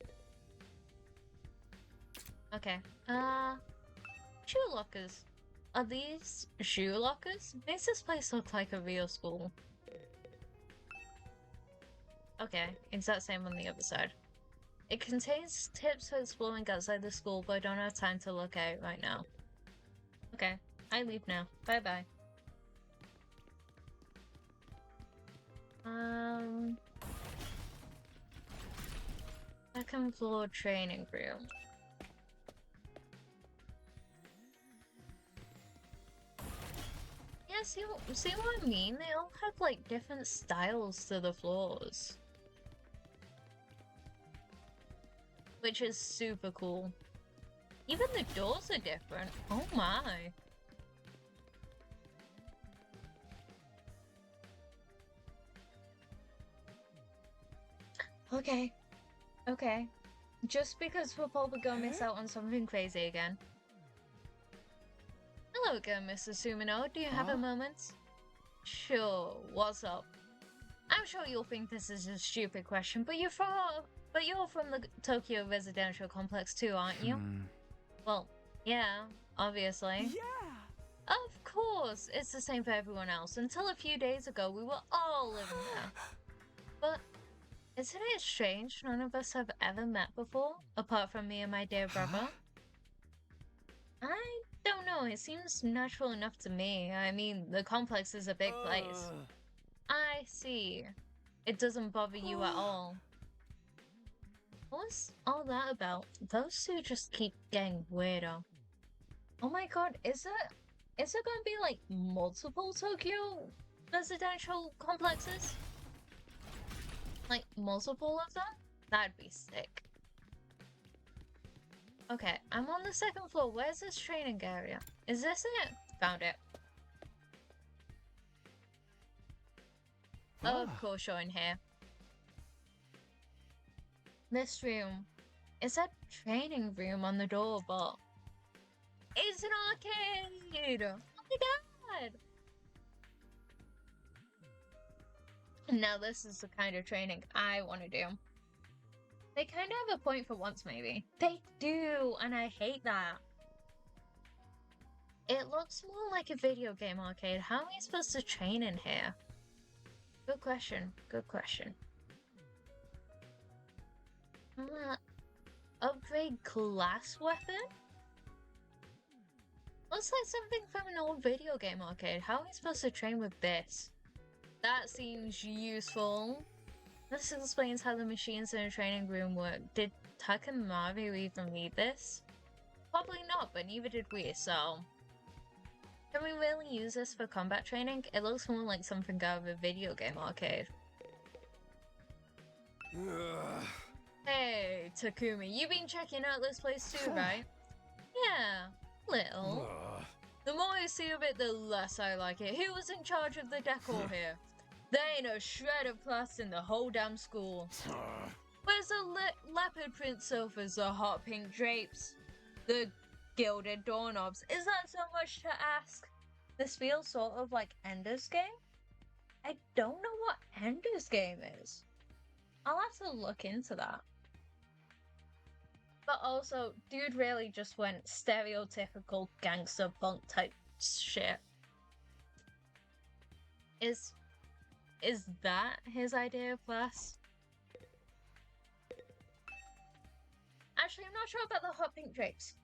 Okay, shoe lockers. Are these shoe lockers? Makes this place look like a real school. Okay, exact same on the other side. It contains tips for exploring outside the school, but I don't have time to look at it right now. Okay, I leave now. Bye-bye. Second floor training room. Yeah, see what I mean? They all have like different styles to the floors. Which is super cool. Even the doors are different. Oh my. Okay. Just because we're probably gonna miss out on something crazy again. Hello again, Mr. Sumino. Do you have a moment? Sure, what's up? I'm sure you'll think this is a stupid question, but you're from the Tokyo residential complex too, aren't you? Well, yeah, obviously. Yeah! Of course, it's the same for everyone else. Until a few days ago, we were all living there. But isn't it strange none of us have ever met before, apart from me and my dear brother? I don't know, it seems natural enough to me. I mean, the complex is a big place. I see. It doesn't bother you at all. What's all that about? Those two just keep getting weirder. Oh my god, is there gonna be like multiple Tokyo residential complexes? Like, multiple of them? That'd be sick. Okay, I'm on the second floor. Where's this training area? Is this it? Found it. Of course you're in here. This room. It's a training room on the door, but it's an arcade! Oh my god! Now this is the kind of training I want to do. They kind of have a point for once, maybe. They do, and I hate that. It looks more like a video game arcade. How am I supposed to train in here? Good question. Good question. Upgrade class weapon? Looks like something from an old video game arcade. How am I supposed to train with this? That seems useful. This explains how the machines in a training room work. Did Takamaru even read this? Probably not, but neither did we, so... Can we really use this for combat training? It looks more like something out of a video game arcade. Hey, Takumi, you've been checking out this place too, right? Yeah, little. The more I see of it, the less I like it. Who was in charge of the decor here? There ain't a shred of class in the whole damn school. Where's the leopard print sofas, the hot pink drapes, the gilded doorknobs? Is that so much to ask? This feels sort of like Ender's Game? I don't know what Ender's Game is. I'll have to look into that. But also, dude really just went stereotypical gangster punk type shit. Is that his idea of class? Actually, I'm not sure about the hot pink drapes.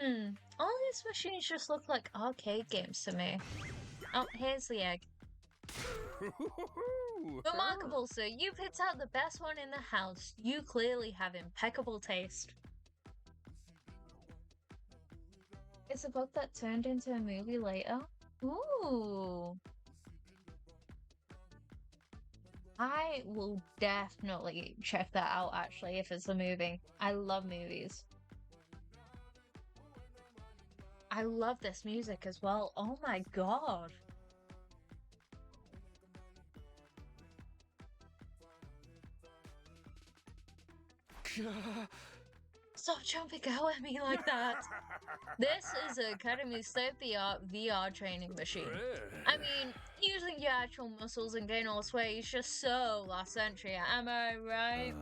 All these machines just look like arcade games to me. Oh, here's the egg. Remarkable, sir. You picked out the best one in the house. You clearly have impeccable taste. It's a book that turned into a movie later. Ooh. I will definitely check that out, actually, if it's a movie. I love movies. I love this music as well. Oh my god. Stop jumping out at me like that. This is Academy's state-of-the-art VR training machine. I mean, using your actual muscles and gain all sway is just so last century, am I right?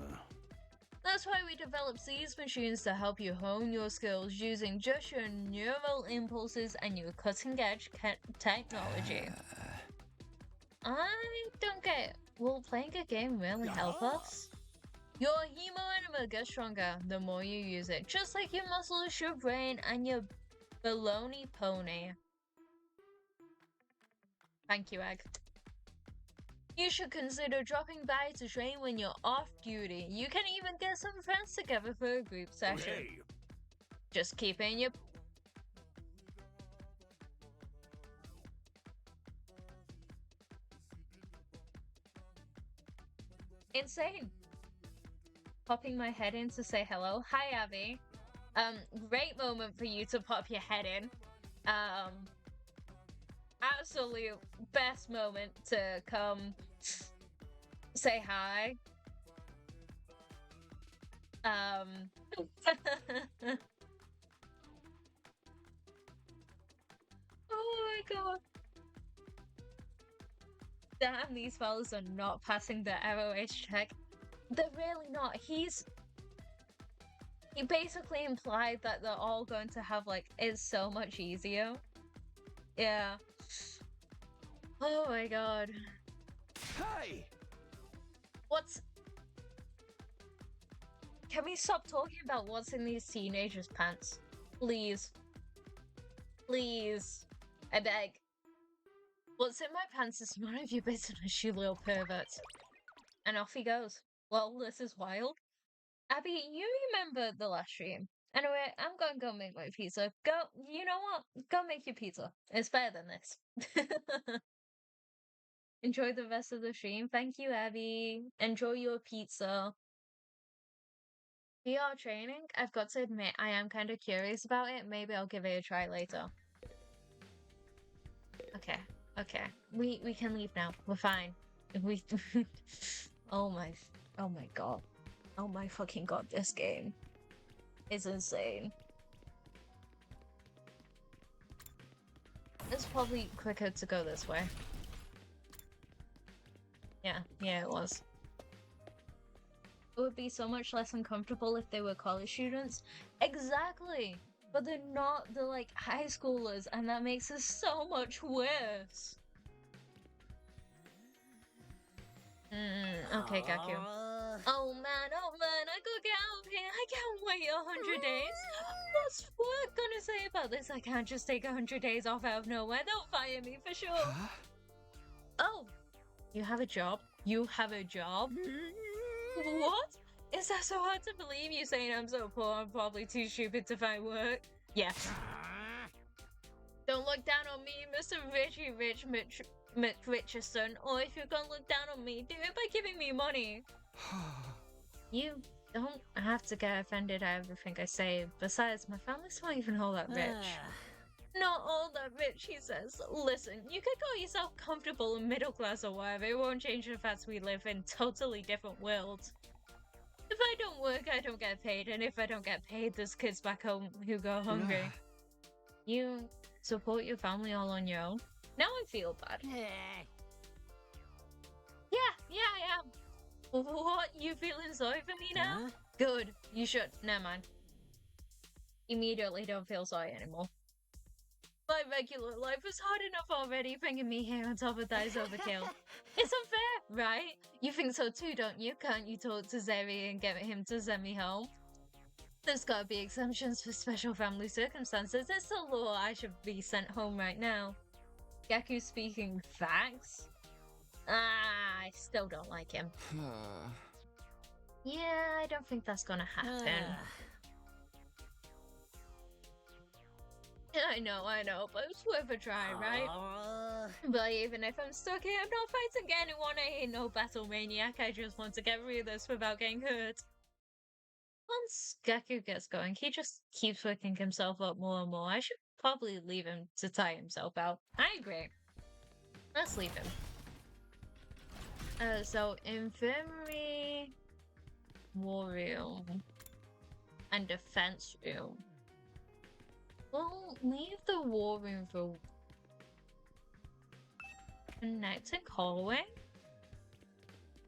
That's why we developed these machines to help you hone your skills using just your neural impulses and your cutting-edge technology. I don't get it. Will playing a game really help us? Your hemo gets stronger the more you use it, just like your muscles, your brain, and your baloney pony. Thank you, Egg. You should consider dropping by to train when you're off duty. You can even get some friends together for a group session. Hey. Just keep in your... Insane. Popping my head in to say hello. Hi, Abby. Great moment for you to pop your head in. Absolute best moment to come say hi. Oh my god. Damn, these fellas are not passing the ROH check. They're really not. He basically implied that they're all going to have, like, it's so much easier. Yeah. Oh my god. Hey! Can we stop talking about what's in these teenagers' pants? Please. Please. I beg. What's in my pants is none of your business, you little perverts. And off he goes. Well, this is wild. Abby, you remember the last stream. Anyway, I'm gonna go make my pizza. You know what? Go make your pizza. It's better than this. Enjoy the rest of the stream. Thank you, Abby. Enjoy your pizza. VR training, I've got to admit, I am kind of curious about it. Maybe I'll give it a try later. Okay, okay. We can leave now. We're fine. We oh my god. Oh my fucking god, this game is insane. It's probably quicker to go this way. Yeah, it was. It would be so much less uncomfortable if they were college students. Exactly! But they're not, they're like high schoolers, and that makes it so much worse. Okay, Gaku. Oh man, I gotta get out of here. I can't wait 100 days. What's work gonna say about this? I can't just take 100 days off out of nowhere. They'll fire me for sure. Huh? Oh, you have a job? You have a job? What? Is that so hard to believe? You saying I'm so poor, I'm probably too stupid to find work? Yes. Don't look down on me, Mr. Richie Rich Richardson, or if you're gonna look down on me, do it by giving me money. You don't have to get offended at everything I say. Besides, my family's not even all that rich. Not all that rich, he says. Listen, you could call yourself comfortable and middle class or whatever. It won't change the fact we live in totally different worlds. If I don't work, I don't get paid, and if I don't get paid, there's kids back home who go hungry. You support your family all on your own? Now I feel bad. Yeah, I am. What? You feeling sorry for me now? Good. You should. Never mind. Immediately don't feel sorry anymore. My regular life is hard enough already, bringing me here on top of that is overkill. It's unfair, right? You think so too, don't you? Can't you talk to Zeri and get him to send me home? There's gotta be exemptions for special family circumstances. It's the law. I should be sent home right now. Gaku speaking facts? I still don't like him. Yeah, I don't think that's gonna happen. I know, but it's worth a try, right? But even if I'm stuck here, I'm not fighting anyone. I ain't no battle maniac. I just want to get through this without getting hurt. Once Gaku gets going, he just keeps working himself up more and more. I should probably leave him to tire himself out. I agree. Let's leave him. So infirmary, war room, and defense room. We'll leave the war room for connecting hallway.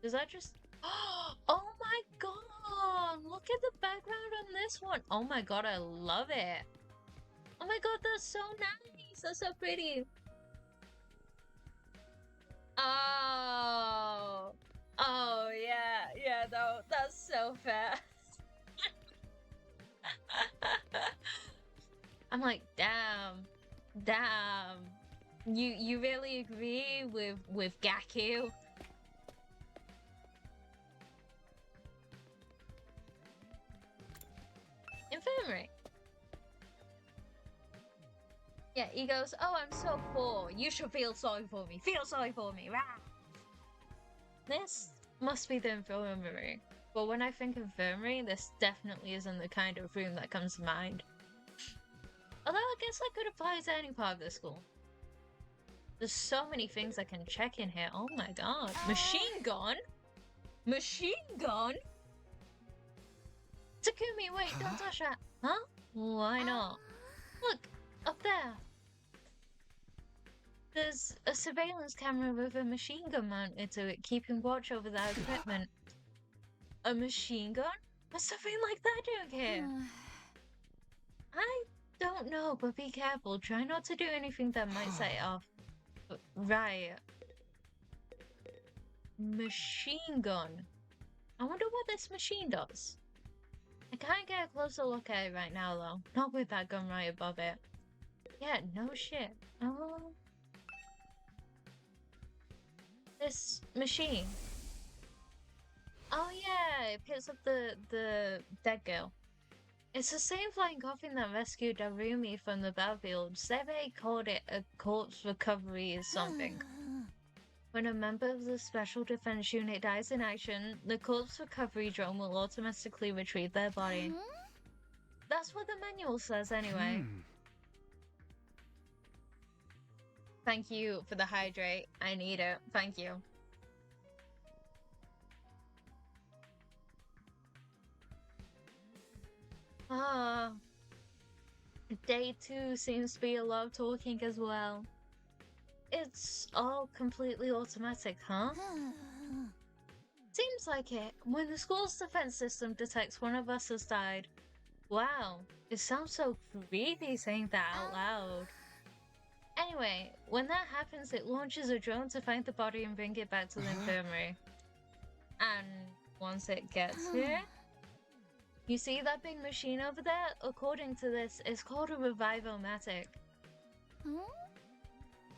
Does that just? Oh my god! Look at the background on this one. Oh my god, I love it. Oh my god, that's so nice. That's so pretty. Oh yeah, no, that's so fast. I'm like, damn. You really agree with Gaku? Infirmary. Yeah, he goes, oh, I'm so poor. You should feel sorry for me. Feel sorry for me. Rah! This must be the infirmary. But when I think infirmary, this definitely isn't the kind of room that comes to mind. Although I guess I could apply to any part of the school. There's so many things I can check in here. Oh my god. Machine gun? Machine gun? Takumi, wait, don't touch that. Huh? Why not? Look, up there. There's a surveillance camera with a machine gun mounted to it, keeping watch over that equipment. A machine gun? What's something like that doing here? I don't know, but be careful. Try not to do anything that might set it off. Right. Machine gun. I wonder what this machine does. I can't get a closer look at it right now, though. Not with that gun right above it. Yeah, no shit. Oh. This machine. Oh yeah, it picks up the dead girl. It's the same flying coffin that rescued Darumi from the battlefield. Seve called it a corpse recovery or something. When a member of the Special Defense Unit dies in action, the corpse recovery drone will automatically retrieve their body. That's what the manual says anyway. Thank you for the hydrate. I need it. Thank you. Ah. Day 2 seems to be a lot of talking as well. It's all completely automatic, huh? Seems like it. When the school's defense system detects one of us has died. Wow, it sounds so creepy saying that out loud. Anyway, when that happens, it launches a drone to find the body and bring it back to the infirmary. And once it gets here, you see that big machine over there? According to this, it's called a Revivomatic.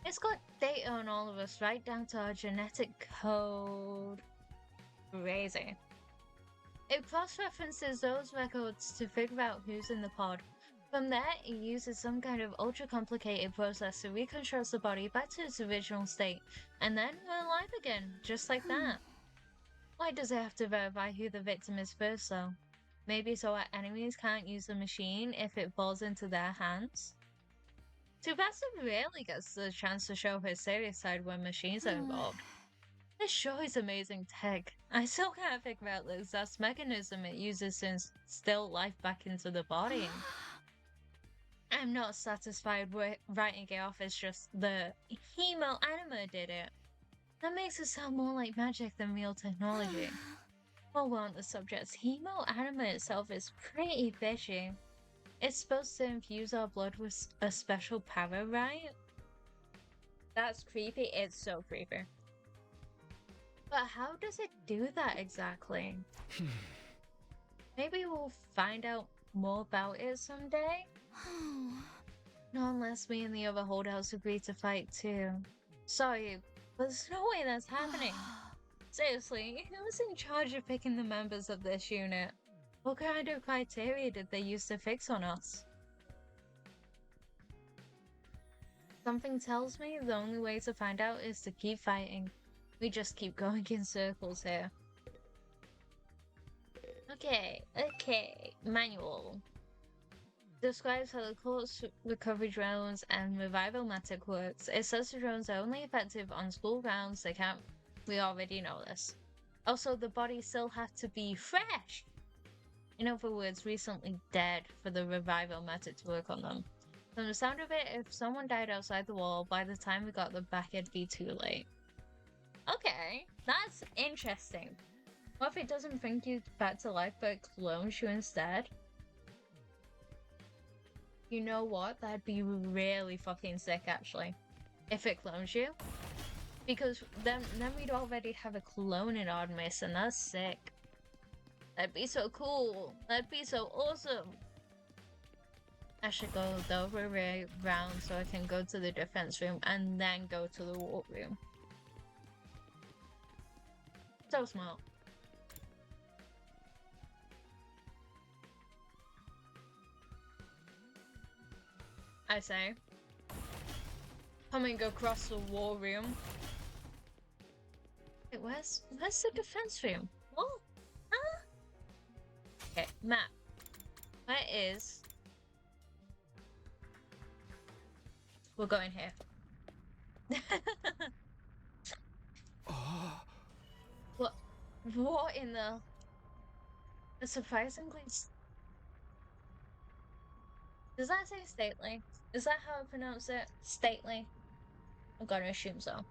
It's got data on all of us, right down to our genetic code. Crazy. It cross-references those records to figure out who's in the pod. From there, it uses some kind of ultra-complicated process to reconstruct the body back to its original state, and then we're alive again, just like that. Why does it have to verify who the victim is first, though? Maybe so our enemies can't use the machine if it falls into their hands? Tsubasa rarely gets the chance to show her serious side when machines are involved. This sure is amazing tech. I still can't figure out the exact mechanism it uses to instill life back into the body. I'm not satisfied with writing it off as just the Hemo Anima did it. That makes it sound more like magic than real technology. While we're on the subject, Hemo Anima itself is pretty fishy. It's supposed to infuse our blood with a special power, right? That's creepy. It's so creepy. But how does it do that exactly? Maybe we'll find out more about it someday? Not unless me and the other holdouts agree to fight too. Sorry, but there's no way that's happening. Seriously, who was in charge of picking the members of this unit? What kind of criteria did they use to fix on us? Something tells me the only way to find out is to keep fighting. We just keep going in circles here. Okay. Manual. Describes how the corpse recovery drones and Revivomatic works. It says the drones are only effective on school grounds. They can't. We already know this. Also, the bodies still have to be fresh. In other words, recently dead for the Revivomatic to work on them. From the sound of it, if someone died outside the wall, by the time we got them back, it'd be too late. Okay, that's interesting. What if it doesn't bring you back to life, but it clones you instead? You know what? That'd be really fucking sick, actually. If it clones you. Because then we'd already have a clone in Artemis, and that's sick. That'd be so cool. That'd be so awesome. I should go the other way round so I can go to the defense room and then go to the war room. So smart. I say. Coming across the war room. Wait, where's the defense room? What? Huh? Okay, map. Where is... We're going here. What in the... A surprisingly... Does that say stately? Is that how I pronounce it? Stately? I'm gonna assume so.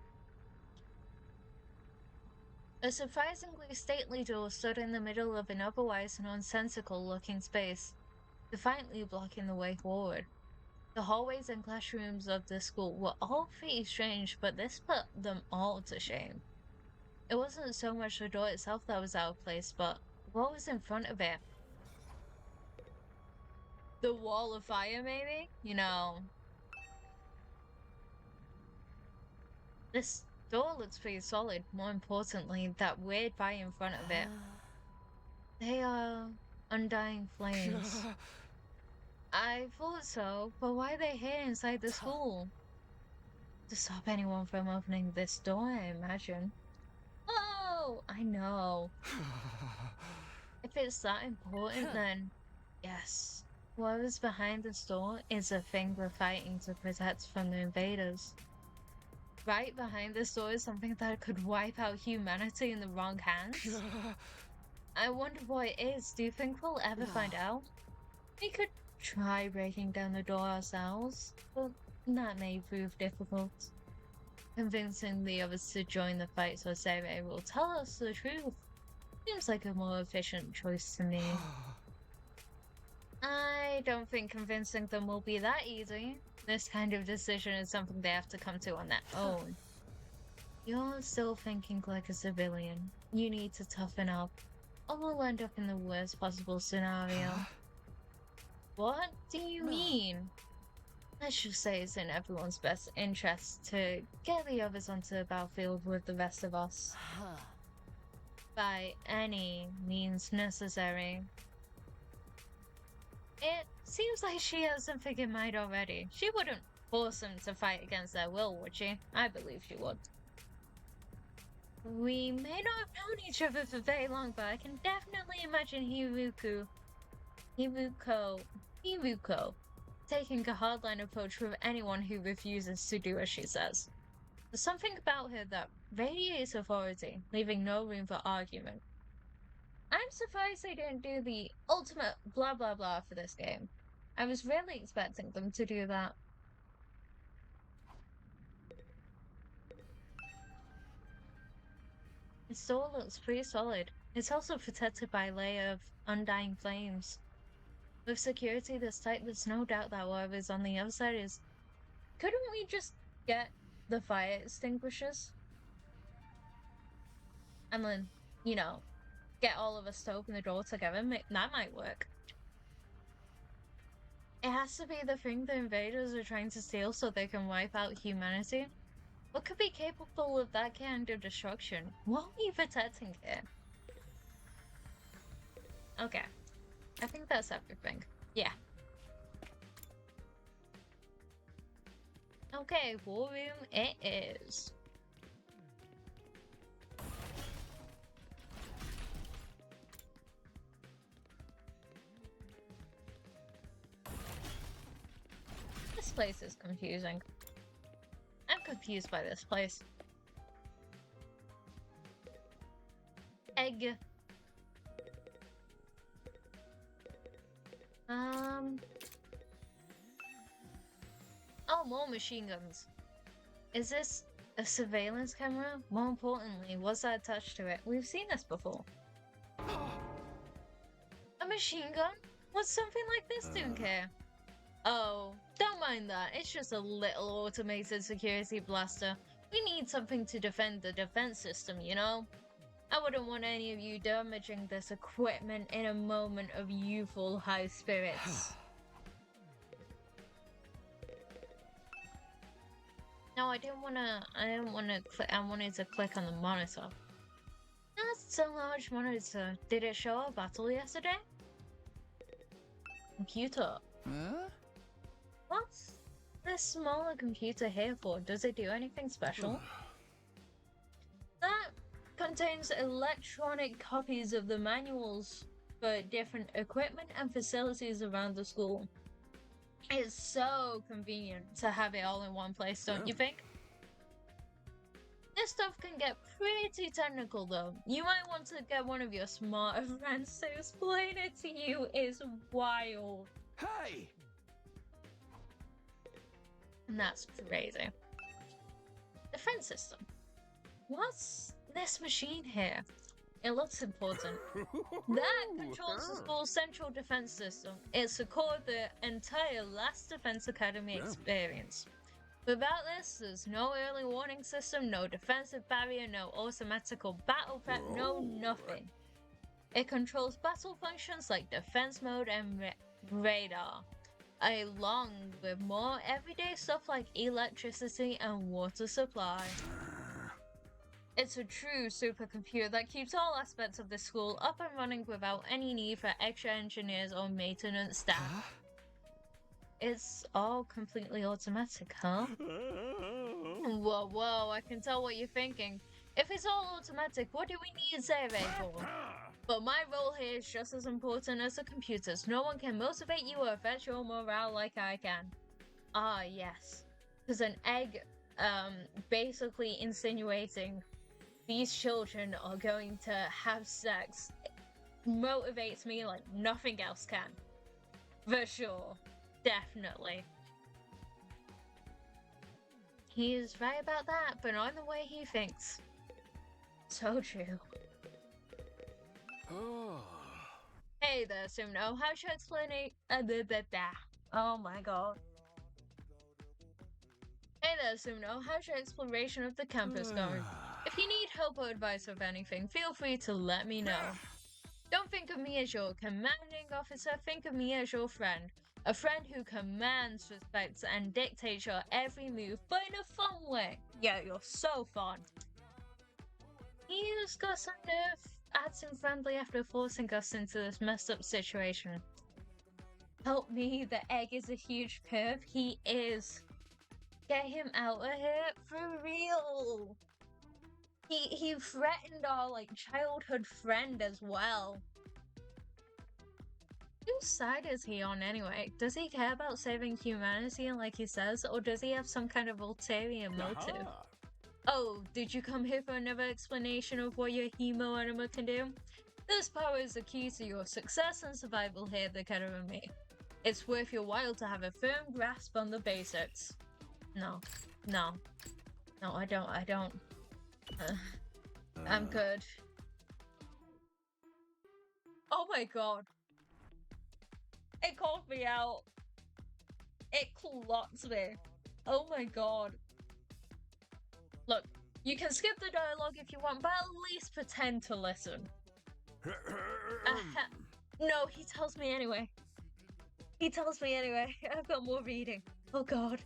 A surprisingly stately door stood in the middle of an otherwise nonsensical-looking space, defiantly blocking the way forward. The hallways and classrooms of the school were all pretty strange, but this put them all to shame. It wasn't so much the door itself that was out of place, but what was in front of it? The wall of fire, maybe? You know. This door looks pretty solid. More importantly, that weird fire in front of it. They are undying flames. I thought so, but why are they here inside the school? to stop anyone from opening this door, I imagine. Oh, I know. If it's that important, then yes. Whatever's behind this door is a thing we're fighting to protect from the invaders. Right behind this door is something that could wipe out humanity in the wrong hands. I wonder what it is. Do you think we'll ever find out? We could try breaking down the door ourselves, but that may prove difficult. Convincing the others to join the fight so Seve will tell us the truth seems like a more efficient choice to me. I don't think convincing them will be that easy. This kind of decision is something they have to come to on their own. You're still thinking like a civilian. You need to toughen up, or we'll end up in the worst possible scenario. What do you mean? Let's just say it's in everyone's best interest to get the others onto the battlefield with the rest of us. By any means necessary. It seems like she has something in mind already. She wouldn't force them to fight against their will, would she? I believe she would. We may not have known each other for very long, but I can definitely imagine Hiruko taking a hardline approach with anyone who refuses to do as she says. There's something about her that radiates authority, leaving no room for argument. I'm surprised they didn't do the ultimate blah blah blah for this game. I was really expecting them to do that. Its door looks pretty solid. It's also protected by a layer of undying flames. With security this tight, there's no doubt that whatever's on the other side is... Couldn't we just get the fire extinguishers? And then, you know, get all of us to open the door together? That might work. It has to be the thing the invaders are trying to steal so they can wipe out humanity. What could be capable of that kind of destruction? What are we protecting here? Okay. I think that's everything. Yeah. Okay, war room it is. This place is confusing. I'm confused by this place. Egg. Oh, more machine guns. Is this a surveillance camera? More importantly, what's that attached to it? We've seen this before. A machine gun? What's something like this doing here? Oh, don't mind that. It's just a little automated security blaster. We need something to defend the defense system, you know? I wouldn't want any of you damaging this equipment in a moment of youthful high spirits. No, I didn't want to click. I wanted to click on the monitor. That's a large monitor. Did it show a battle yesterday? Computer. Huh? What's this smaller computer here for? Does it do anything special? That contains electronic copies of the manuals for different equipment and facilities around the school. It's so convenient to have it all in one place, don't you think? This stuff can get pretty technical though. You might want to get one of your smarter friends to explain it to you. It's wild. Hey! And that's crazy. Defense system. What's this machine here? It looks important. That controls the school's central defense system. It secured the entire Last Defense Academy experience. Without this, there's no early warning system, no defensive barrier, no automatical battle prep, no nothing. It controls battle functions like defense mode and radar, along with more everyday stuff like electricity and water supply. It's a true supercomputer that keeps all aspects of the school up and running without any need for extra engineers or maintenance staff. It's all completely automatic, huh? Whoa, whoa, I can tell what you're thinking. If it's all automatic, what do we need survey for? But my role here is just as important as the computers. No one can motivate you or affect your morale like I can. Ah, yes. Because an egg, basically insinuating these children are going to have sex motivates me like nothing else can. For sure. Definitely. He is right about that, but not in the way he thinks. So true. Oh. Hey there, Sumno. How should I explain it? Oh my god. Hey there, Sumno. How's your exploration of the campus going? If you need help or advice of anything, feel free to let me know. Don't think of me as your commanding officer, think of me as your friend. A friend who commands, respects, and dictates your every move, but in a fun way. Yeah, you're so fun. He's got some nerve, acting friendly after forcing us into this messed up situation. Help me, the egg is a huge perv. He is. Get him out of here for real. He threatened our like childhood friend as well. Whose side is he on anyway? Does he care about saving humanity like he says, or does he have some kind of ulterior motive? Oh, did you come here for another explanation of what your hemo anima can do? This power is the key to your success and survival here, the Keter and me. It's worth your while to have a firm grasp on the basics. No, I don't. I'm good. Oh my god. It called me out. It clocked me. Oh my god. Look, you can skip the dialogue if you want, but at least pretend to listen. No, he tells me anyway. I've got more reading. Oh god.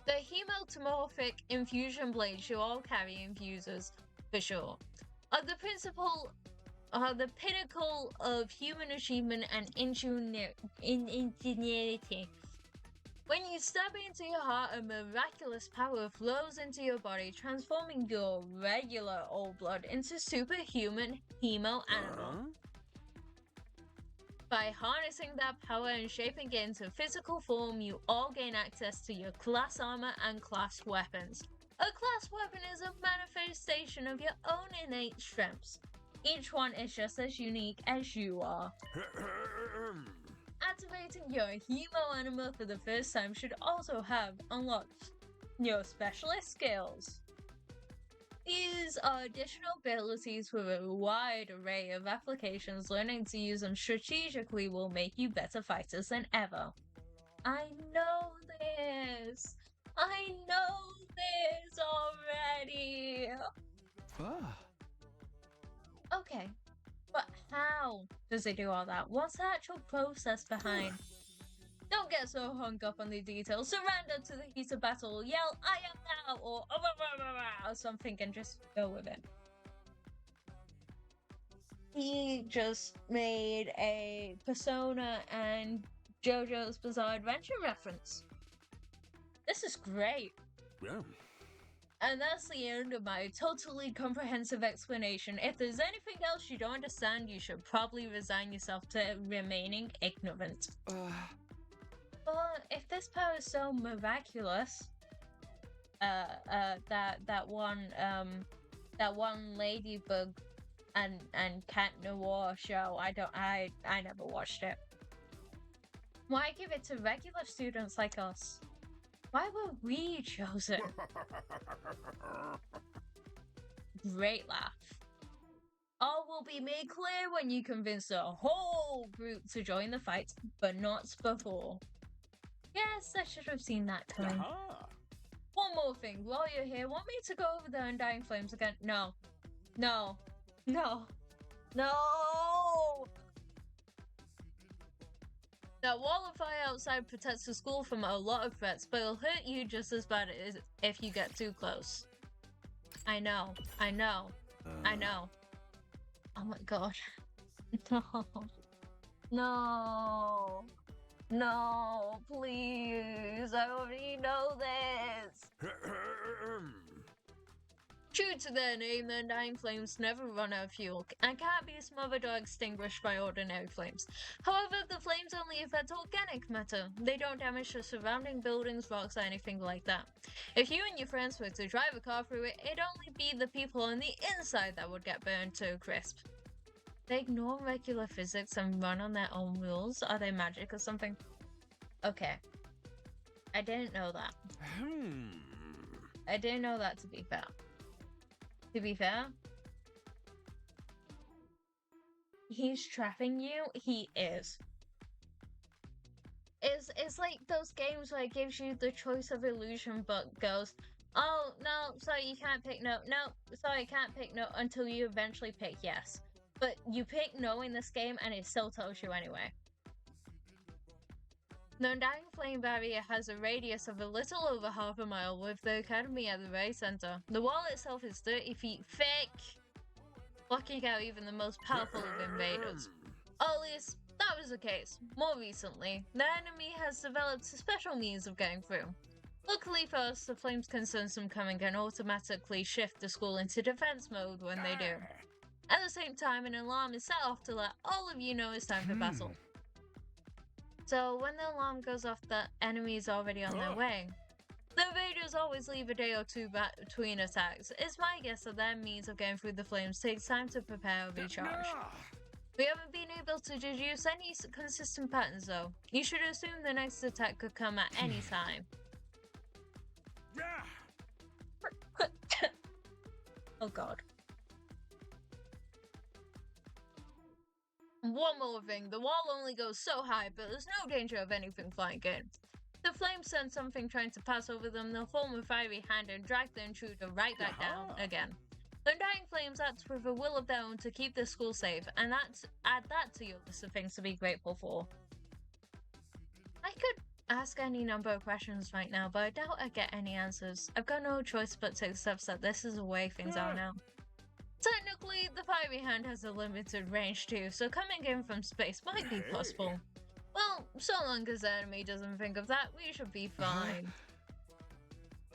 The hemomorphic infusion blades you all carry infusers, for sure, are the pinnacle of human achievement and ingenuity. When you step into your heart, a miraculous power flows into your body, transforming your regular old blood into superhuman hemo animal. By harnessing that power and shaping it into physical form, you all gain access to your class armor and class weapons. A class weapon is a manifestation of your own innate strengths. Each one is just as unique as you are. Activating your hemo anima for the first time should also have unlocked your specialist skills. These are additional abilities with a wide array of applications. Learning to use them strategically will make you better fighters than ever. I know this! Already! Okay, but how does it do all that? What's the actual process behind? Don't get so hung up on the details. Surrender to the heat of battle. Yell, "I am now," or something, and just go with it. He just made a Persona and JoJo's Bizarre Adventure reference. This is great. Yeah. And that's the end of my totally comprehensive explanation. If there's anything else you don't understand, you should probably resign yourself to remaining ignorant. But if this power is so miraculous, that one Ladybug and Cat Noir show, I never watched it. Why give it to regular students like us? Why were we chosen? Great laugh. All will be made clear when you convince the whole group to join the fight, but not before. Yes, I should have seen that coming. One more thing, while you're here, want me to go over the Undying Flames again? No. That wall of fire outside protects the school from a lot of threats, but it'll hurt you just as bad as if you get too close. I know. Oh my god. No. No, please. I already know this. True to their name, the Undying Flames never run out of fuel and can't be smothered or extinguished by ordinary flames. However, the flames only affect organic matter. They don't damage the surrounding buildings, rocks, or anything like that. If you and your friends were to drive a car through it, it'd only be the people on the inside that would get burned to a crisp. They ignore regular physics and run on their own rules. Are they magic or something? Okay. I didn't know that. I didn't know that, to be fair. To be fair, he's trapping you. He is. It's like those games where it gives you the choice of illusion but goes, oh, no, sorry, you can't pick no. No, sorry, you can't pick no until you eventually pick yes. But you pick no in this game and it still tells you anyway. The Undying Flame Barrier has a radius of a little over half a mile with the Academy at the very center. The wall itself is 30 feet thick, blocking out even the most powerful of invaders. At least, that was the case. More recently, the enemy has developed a special means of getting through. Luckily for us, the flames can sense them coming and automatically shift the school into defense mode when they do. At the same time, an alarm is set off to let all of you know it's time for battle. So when the alarm goes off, the enemy is already on their way. The invaders always leave a day or two between attacks. It's my guess that their means of getting through the flames takes time to prepare or recharge. We haven't been able to deduce any consistent patterns though. You should assume the next attack could come at any time. Oh god. One more thing, the wall only goes so high, but there's no danger of anything flying in. The flames sense something trying to pass over them, they'll form a fiery hand and drag the intruder right back down again. The Undying Flames act with a will of their own to keep the school safe, and add that to your list of things to be grateful for. I could ask any number of questions right now, but I doubt I get any answers. I've got no choice but to accept that this is the way things are now. Technically, the fiery hand has a limited range too, so coming in from space might be possible. Well, so long as the enemy doesn't think of that, we should be fine.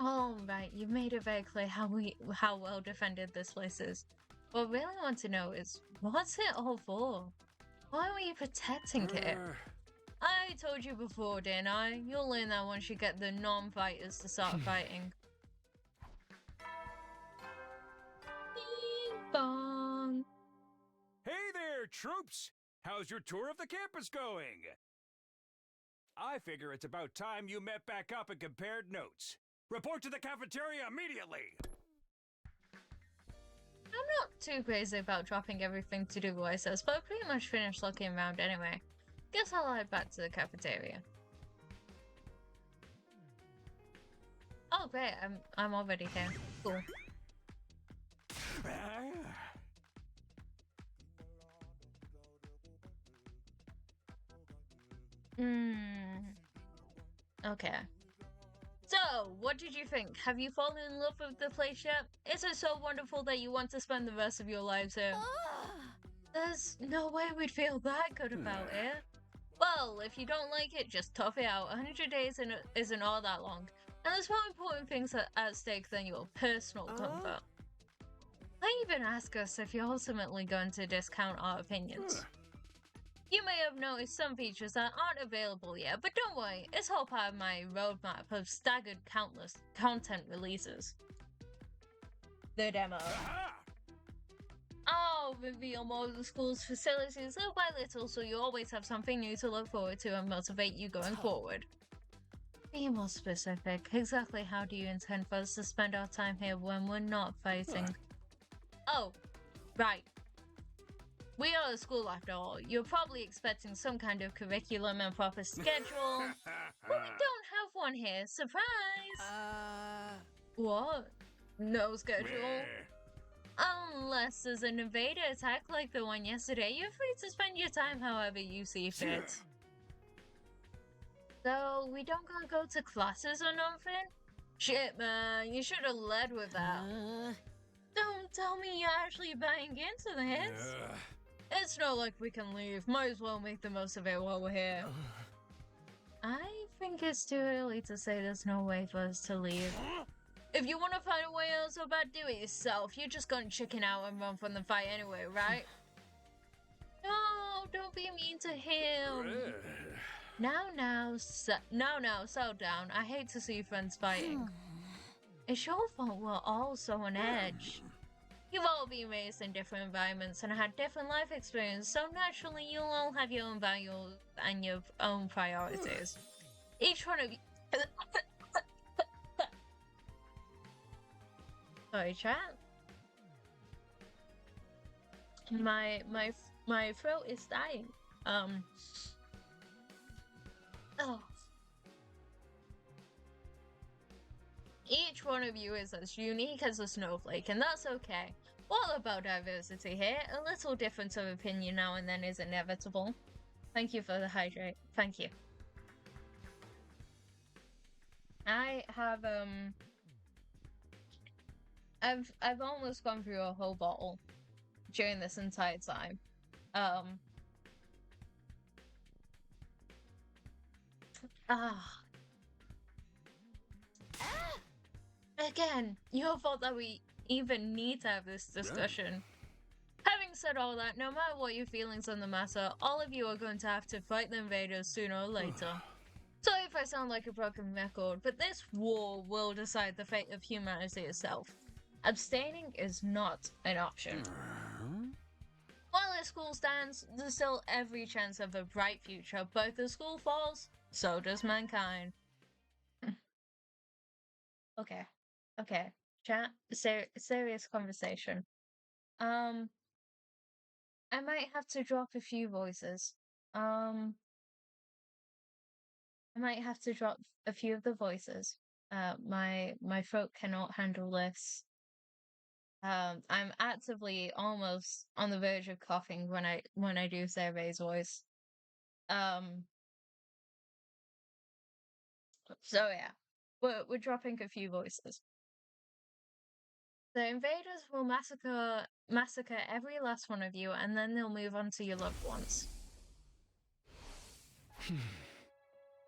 Alright, you've made it very clear how well defended this place is. What I really want to know is, what's it all for? Why are you protecting it? I told you before, didn't I? You'll learn that once you get the non-fighters to start fighting. Bing bong! Hey there, troops! How's your tour of the campus going? I figure it's about time you met back up and compared notes. Report to the cafeteria immediately! I'm not too crazy about dropping everything to do what I says, but I pretty much finished looking around anyway. Guess I'll head back to the cafeteria. Oh great, I'm already here. Cool. Okay. So, what did you think? Have you fallen in love with the place yet? Is it so wonderful that you want to spend the rest of your lives here? There's no way we'd feel that good about it. Well, if you don't like it, just tough it out. 100 days isn't all that long. And there's more important things at stake than your personal comfort. I even ask us if you're ultimately going to discount our opinions. You may have noticed some features that aren't available yet, but don't worry, it's all part of my roadmap of staggered countless content releases. The demo. I'll reveal more of the school's facilities little by little so you always have something new to look forward to and motivate you going forward. Be more specific. Exactly how do you intend for us to spend our time here when we're not fighting? Oh, right. We are a school after all. You're probably expecting some kind of curriculum and proper schedule. But we don't have one here. Surprise! What? No schedule? Unless there's an invader attack like the one yesterday, you're free to spend your time however you see fit. So, we don't gotta go to classes or nothing? Shit, man, you should have led with that. Don't tell me you're actually buying into this. It's not like we can leave. Might as well make the most of it while we're here. I think it's too early to say there's no way for us to leave. If you want to find a way out so bad, do it yourself. You're just gonna chicken out and run from the fight anyway, right? No, don't be mean to him. Now, settle down. I hate to see friends fighting. It's your fault we're all so on edge. You've all been raised in different environments and had different life experience, so naturally you'll all have your own values and your own priorities. Each one of you... Sorry, chat. My throat is dying. Oh. Each one of you is as unique as a snowflake, and that's okay. All about diversity here. A little difference of opinion now and then is inevitable. Thank you for the hydrate. Thank you. I have I've almost gone through a whole bottle during this entire time. Again, your fault that we even need to have this discussion. Having said all that, no matter what your feelings on the matter, all of you are going to have to fight the invaders sooner or later. Sorry if I sound like a broken record, but this war will decide the fate of humanity itself. Abstaining is not an option. While the school stands, there's still every chance of a bright future. Both the school falls, so does mankind. Okay. Chat, serious conversation. I might have to drop a few voices. I might have to drop a few of the voices. My throat cannot handle this. I'm actively almost on the verge of coughing when I do say Ray's voice. So yeah, we're dropping a few voices. The invaders will massacre every last one of you, and then they'll move on to your loved ones.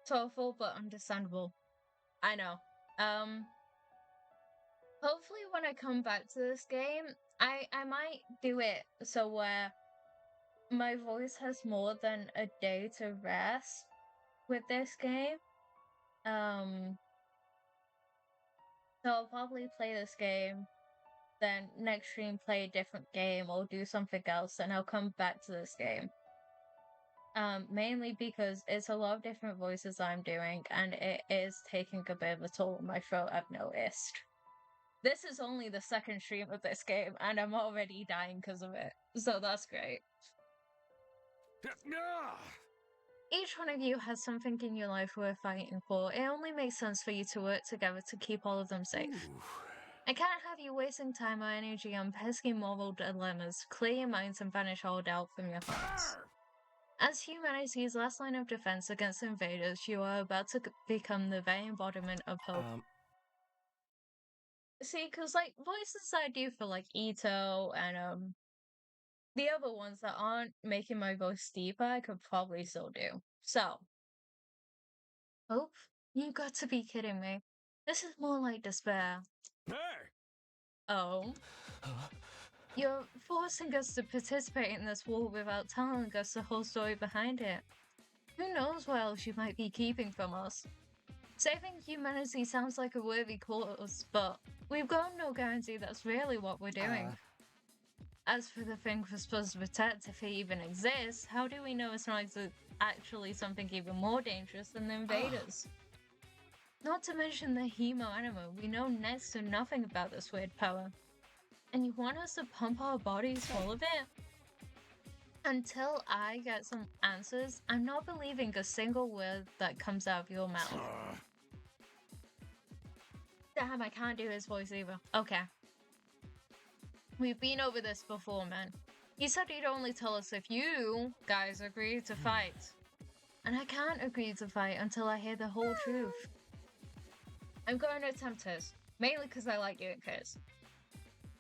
Thoughtful but understandable. I know. Hopefully when I come back to this game, I might do it so where my voice has more than a day to rest with this game. So I'll probably play this game, then next stream play a different game or do something else, and I'll come back to this game. Mainly because it's a lot of different voices I'm doing, and it is taking a bit of a toll on my throat, I've noticed. This is only the second stream of this game, and I'm already dying because of it. So that's great. Each one of you has something in your life worth fighting for. It only makes sense for you to work together to keep all of them safe. I can't have you wasting time or energy on pesky moral dilemmas. Clear your minds and banish all doubt from your hearts. As humanity's last line of defense against invaders, you are about to become the very embodiment of hope. See, because, like, voices I do for, like, Ito and, the other ones that aren't making my voice deeper, I could probably still do. So, hope? You got to be kidding me. This is more like despair. Hey! Oh. You're forcing us to participate in this war without telling us the whole story behind it. Who knows what else you might be keeping from us? Saving humanity sounds like a worthy cause, but we've got no guarantee that's really what we're doing. As for the thing we're supposed to protect, if it even exists, how do we know it's not actually something even more dangerous than the invaders? Not to mention the Hemo Anima, we know next to nothing about this weird power. And you want us to pump our bodies full of it? Until I get some answers, I'm not believing a single word that comes out of your mouth. Damn, I can't do his voice either. Okay. We've been over this before, man. You said you'd only tell us if you guys agreed to fight. And I can't agree to fight until I hear the whole truth. I'm going to attempt this, mainly because I like doing this.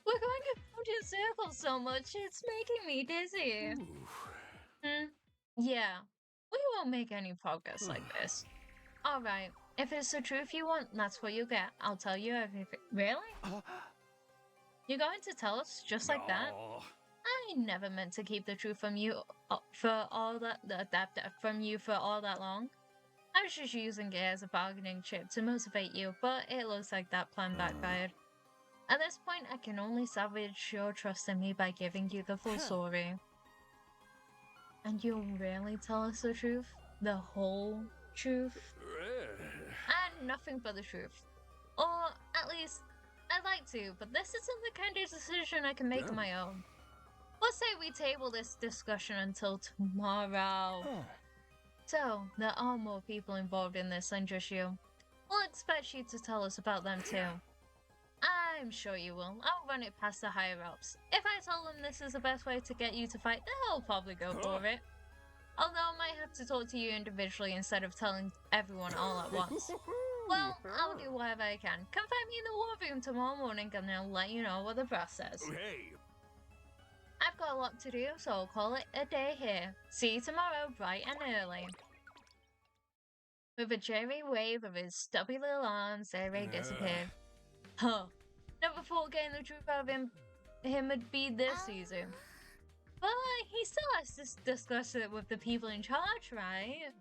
We're going around in circles so much, it's making me dizzy. Yeah, we won't make any progress like this. Alright, if it's the truth you want, that's what you get. I'll tell you everything. Really? You're going to tell us just like that? No. I never meant to keep the truth from you for all that long. I was just using it as a bargaining chip to motivate you, but it looks like that plan backfired. At this point, I can only salvage your trust in me by giving you the full story. And you'll really tell us the truth? The whole truth? And nothing but the truth. Or, at least, I'd like to, but this isn't the kind of decision I can make on my own. Let's say we table this discussion until tomorrow. So, there are more people involved in this than just you. We'll expect you to tell us about them too. I'm sure you will. I'll run it past the higher-ups. If I tell them this is the best way to get you to fight, they'll probably go for it. Although I might have to talk to you individually instead of telling everyone all at once. Well, I'll do whatever I can. Come find me in the war room tomorrow morning and I'll let you know what the boss says. Hey. I've got a lot to do, so I'll call it a day here. See you tomorrow, bright and early. With a cheery wave of his stubby little arms, Zere disappeared. Huh. Never thought getting the truth out of him would be this easy. But he still has to discuss it with the people in charge, right?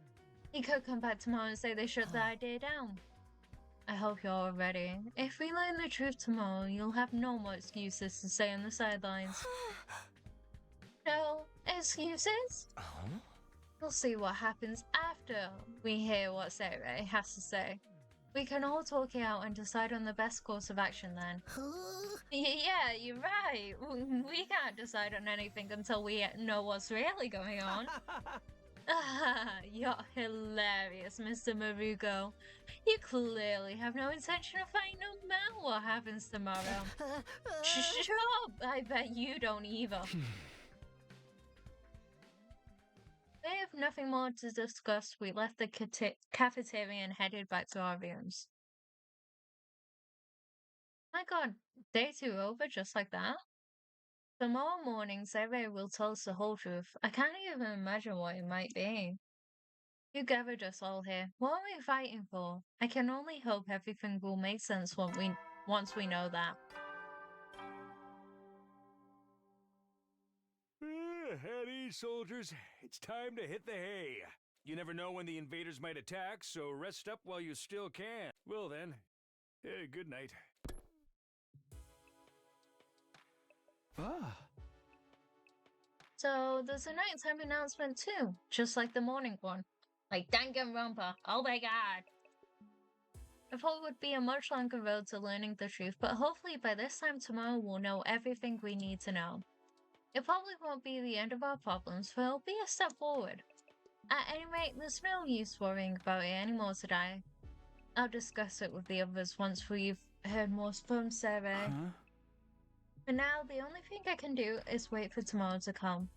He could come back tomorrow and say they shut the idea down. I hope you're all ready. If we learn the truth tomorrow, you'll have no more excuses to stay on the sidelines. No excuses? We'll see what happens after we hear what Zere has to say. We can all talk it out and decide on the best course of action then. Yeah, you're right. We can't decide on anything until we know what's really going on. You're hilarious, Mr. Maruko. You clearly have no intention of fighting no matter what happens tomorrow. Shut up! I bet you don't either. We have nothing more to discuss. We left the cafeteria and headed back to our rooms. My god, day 2 over just like that? Tomorrow morning, Zere will tell us the whole truth. I can't even imagine what it might be. You gathered us all here. What are we fighting for? I can only hope everything will make sense once we know that. At ease, soldiers. It's time to hit the hay. You never know when the invaders might attack, so rest up while you still can. Well then, good night. So there's a nighttime announcement too, just like the morning one. Like Danganronpa, oh my god! I thought it would be a much longer road to learning the truth, but hopefully by this time tomorrow we'll know everything we need to know. It probably won't be the end of our problems, but it'll be a step forward. At any rate, there's no use worrying about it anymore today. I'll discuss it with the others once we've heard more from Zere. For now, the only thing I can do is wait for tomorrow to come.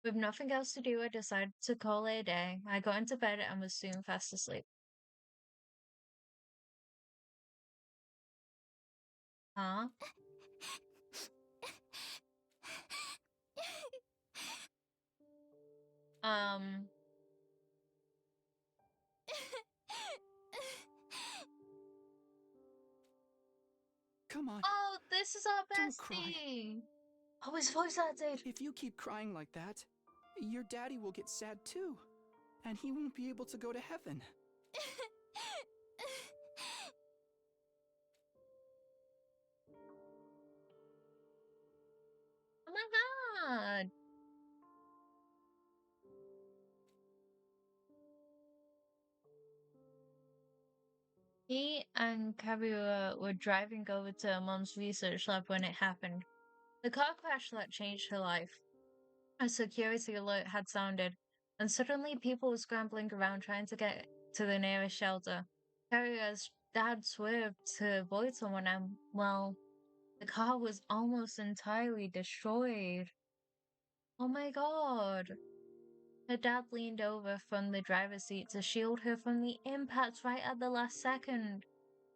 With nothing else to do, I decided to call it a day. I got into bed and was soon fast asleep. Huh? Come on. Oh, this is our Don't cry. bestie! Oh, his voice acted! If you keep crying like that, your daddy will get sad too. And he won't be able to go to heaven. Oh my god! He and Kabiru were driving over to her mom's research lab when it happened. The car crash that changed her life. A security alert had sounded, and suddenly people were scrambling around trying to get to the nearest shelter. Kabiru's dad swerved to avoid someone and, well, the car was almost entirely destroyed. Oh my god. Her dad leaned over from the driver's seat to shield her from the impact right at the last second.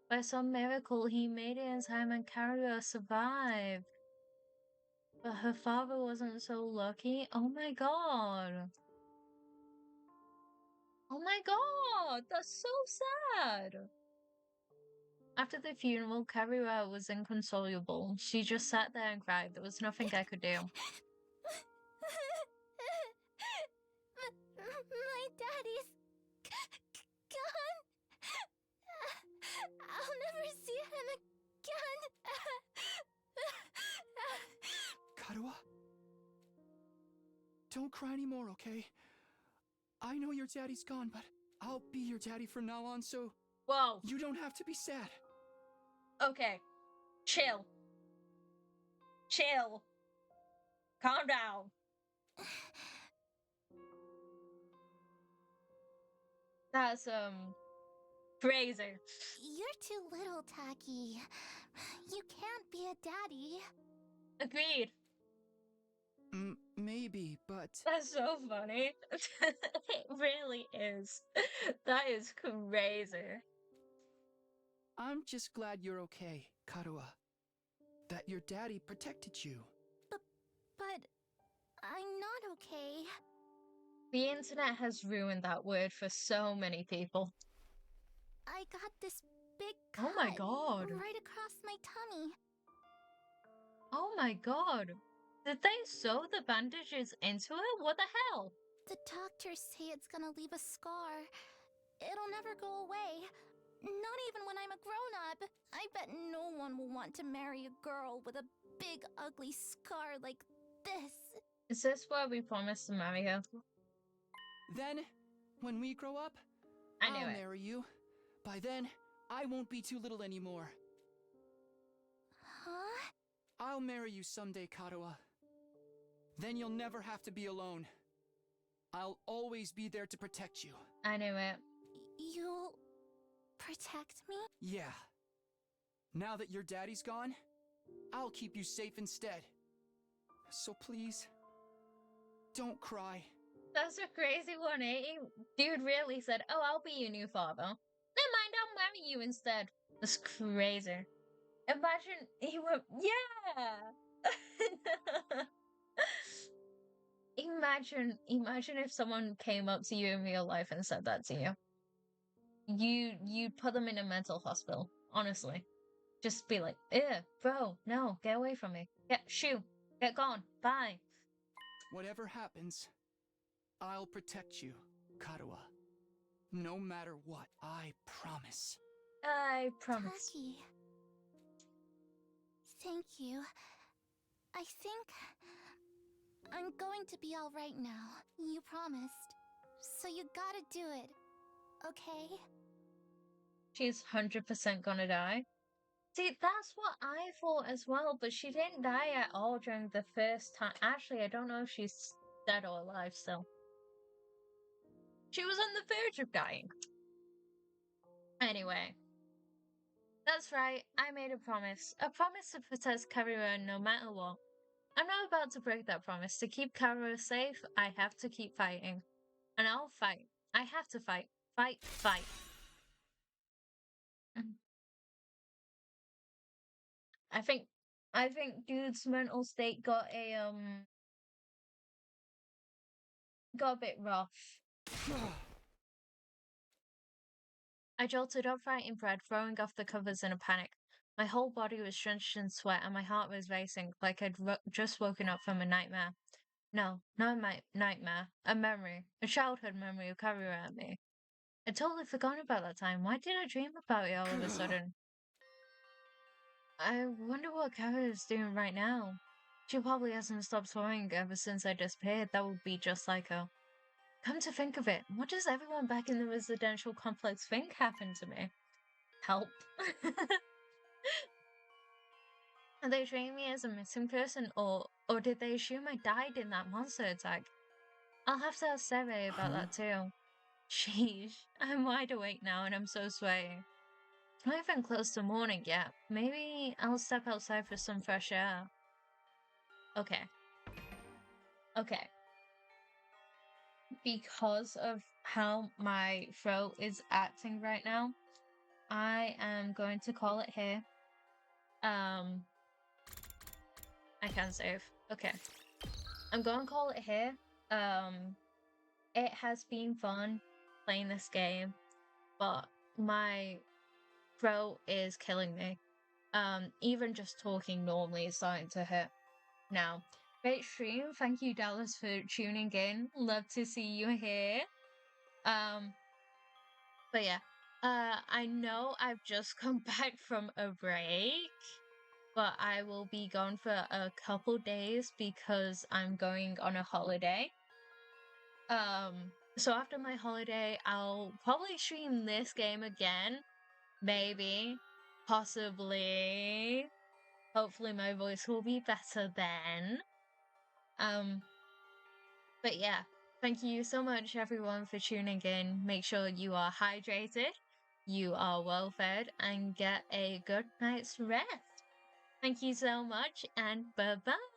By some miracle, he made it in time and Karuya survived. But her father wasn't so lucky. Oh my god. Oh my god, that's so sad. After the funeral, Karuya was inconsolable. She just sat there and cried. There was nothing I could do. My daddy's gone. I'll never see him again. Karuha? Don't cry anymore, okay? I know your daddy's gone, but I'll be your daddy from now on, so Whoa. you don't have to be sad. Okay. Chill. Chill. Calm down. That's, crazy. You're too little, Taki. You can't be a daddy. Agreed. Maybe, but... That's so funny. It really is. That is crazy. I'm just glad you're okay, Karuha. That your daddy protected you. But I'm not okay. The internet has ruined that word for so many people. I got this big cut Oh my god. right across my tummy. Oh my god. Did they sew the bandages into it? What the hell? The doctors say it's gonna leave a scar. It'll never go away. Not even when I'm a grown-up. I bet no one will want to marry a girl with a big, ugly scar like this. Is this where we promised to marry her? Then, when we grow up, I knew I'll it. marry you. By then, I won't be too little anymore. Huh? I'll marry you someday, Karuha. Then you'll never have to be alone. I'll always be there to protect you. I knew it. You'll protect me? Yeah. Now that your daddy's gone, I'll keep you safe instead. So please, don't cry. That's a crazy 180. Dude really said, oh, I'll be your new father. Never mind, I'll marry you instead. That's crazy. Imagine he went, yeah! Imagine if someone came up to you in real life and said that to you. You'd put them in a mental hospital, honestly. Just be like, bro, no, get away from me. Get gone, bye. Whatever happens, I'll protect you, Karuha. No matter what, I promise. I promise. Taki. Thank you. I think I'm going to be alright now. You promised. So you gotta do it. Okay? She's 100% gonna die. See, that's what I thought as well, but she didn't die at all during the first time. Actually, I don't know if she's dead or alive still. She was on the verge of dying. Anyway. That's right, I made a promise. A promise to protect Karuha no matter what. I'm not about to break that promise. To keep Karuha safe, I have to keep fighting. And I'll fight. I have to fight. Fight. I think dude's mental state got a bit rough. I jolted upright in bed, throwing off the covers in a panic. My whole body was drenched in sweat and my heart was racing, like I'd just woken up from a nightmare. No, not a nightmare. A memory. A childhood memory of Karuha and me. I'd totally forgotten about that time. Why did I dream about it all of a sudden? I wonder what Karuha's doing right now. She probably hasn't stopped swearing ever since I disappeared. That would be just like her. Come to think of it, what does everyone back in the residential complex think happened to me? Help. Are they treating me as a missing person, or did they assume I died in that monster attack? I'll have to ask Seve about that too. Sheesh, I'm wide awake now and I'm so sweaty. It's not even close to morning yet. Maybe I'll step outside for some fresh air. Okay. Because of how my throat is acting right now, I am going to call it here. I can't save. Okay. I'm going to call it here. It has been fun. playing this game, but my throat is killing me. Even just talking normally is starting to hurt now. Great stream. Thank you, Dallas, for tuning in. Love to see you here. But yeah, I know I've just come back from a break, but I will be gone for a couple days because I'm going on a holiday. So after my holiday, I'll probably stream this game again. Maybe. Possibly. Hopefully my voice will be better then. But yeah, thank you so much everyone for tuning in. Make sure you are hydrated, you are well fed, and get a good night's rest. Thank you so much, and bye-bye.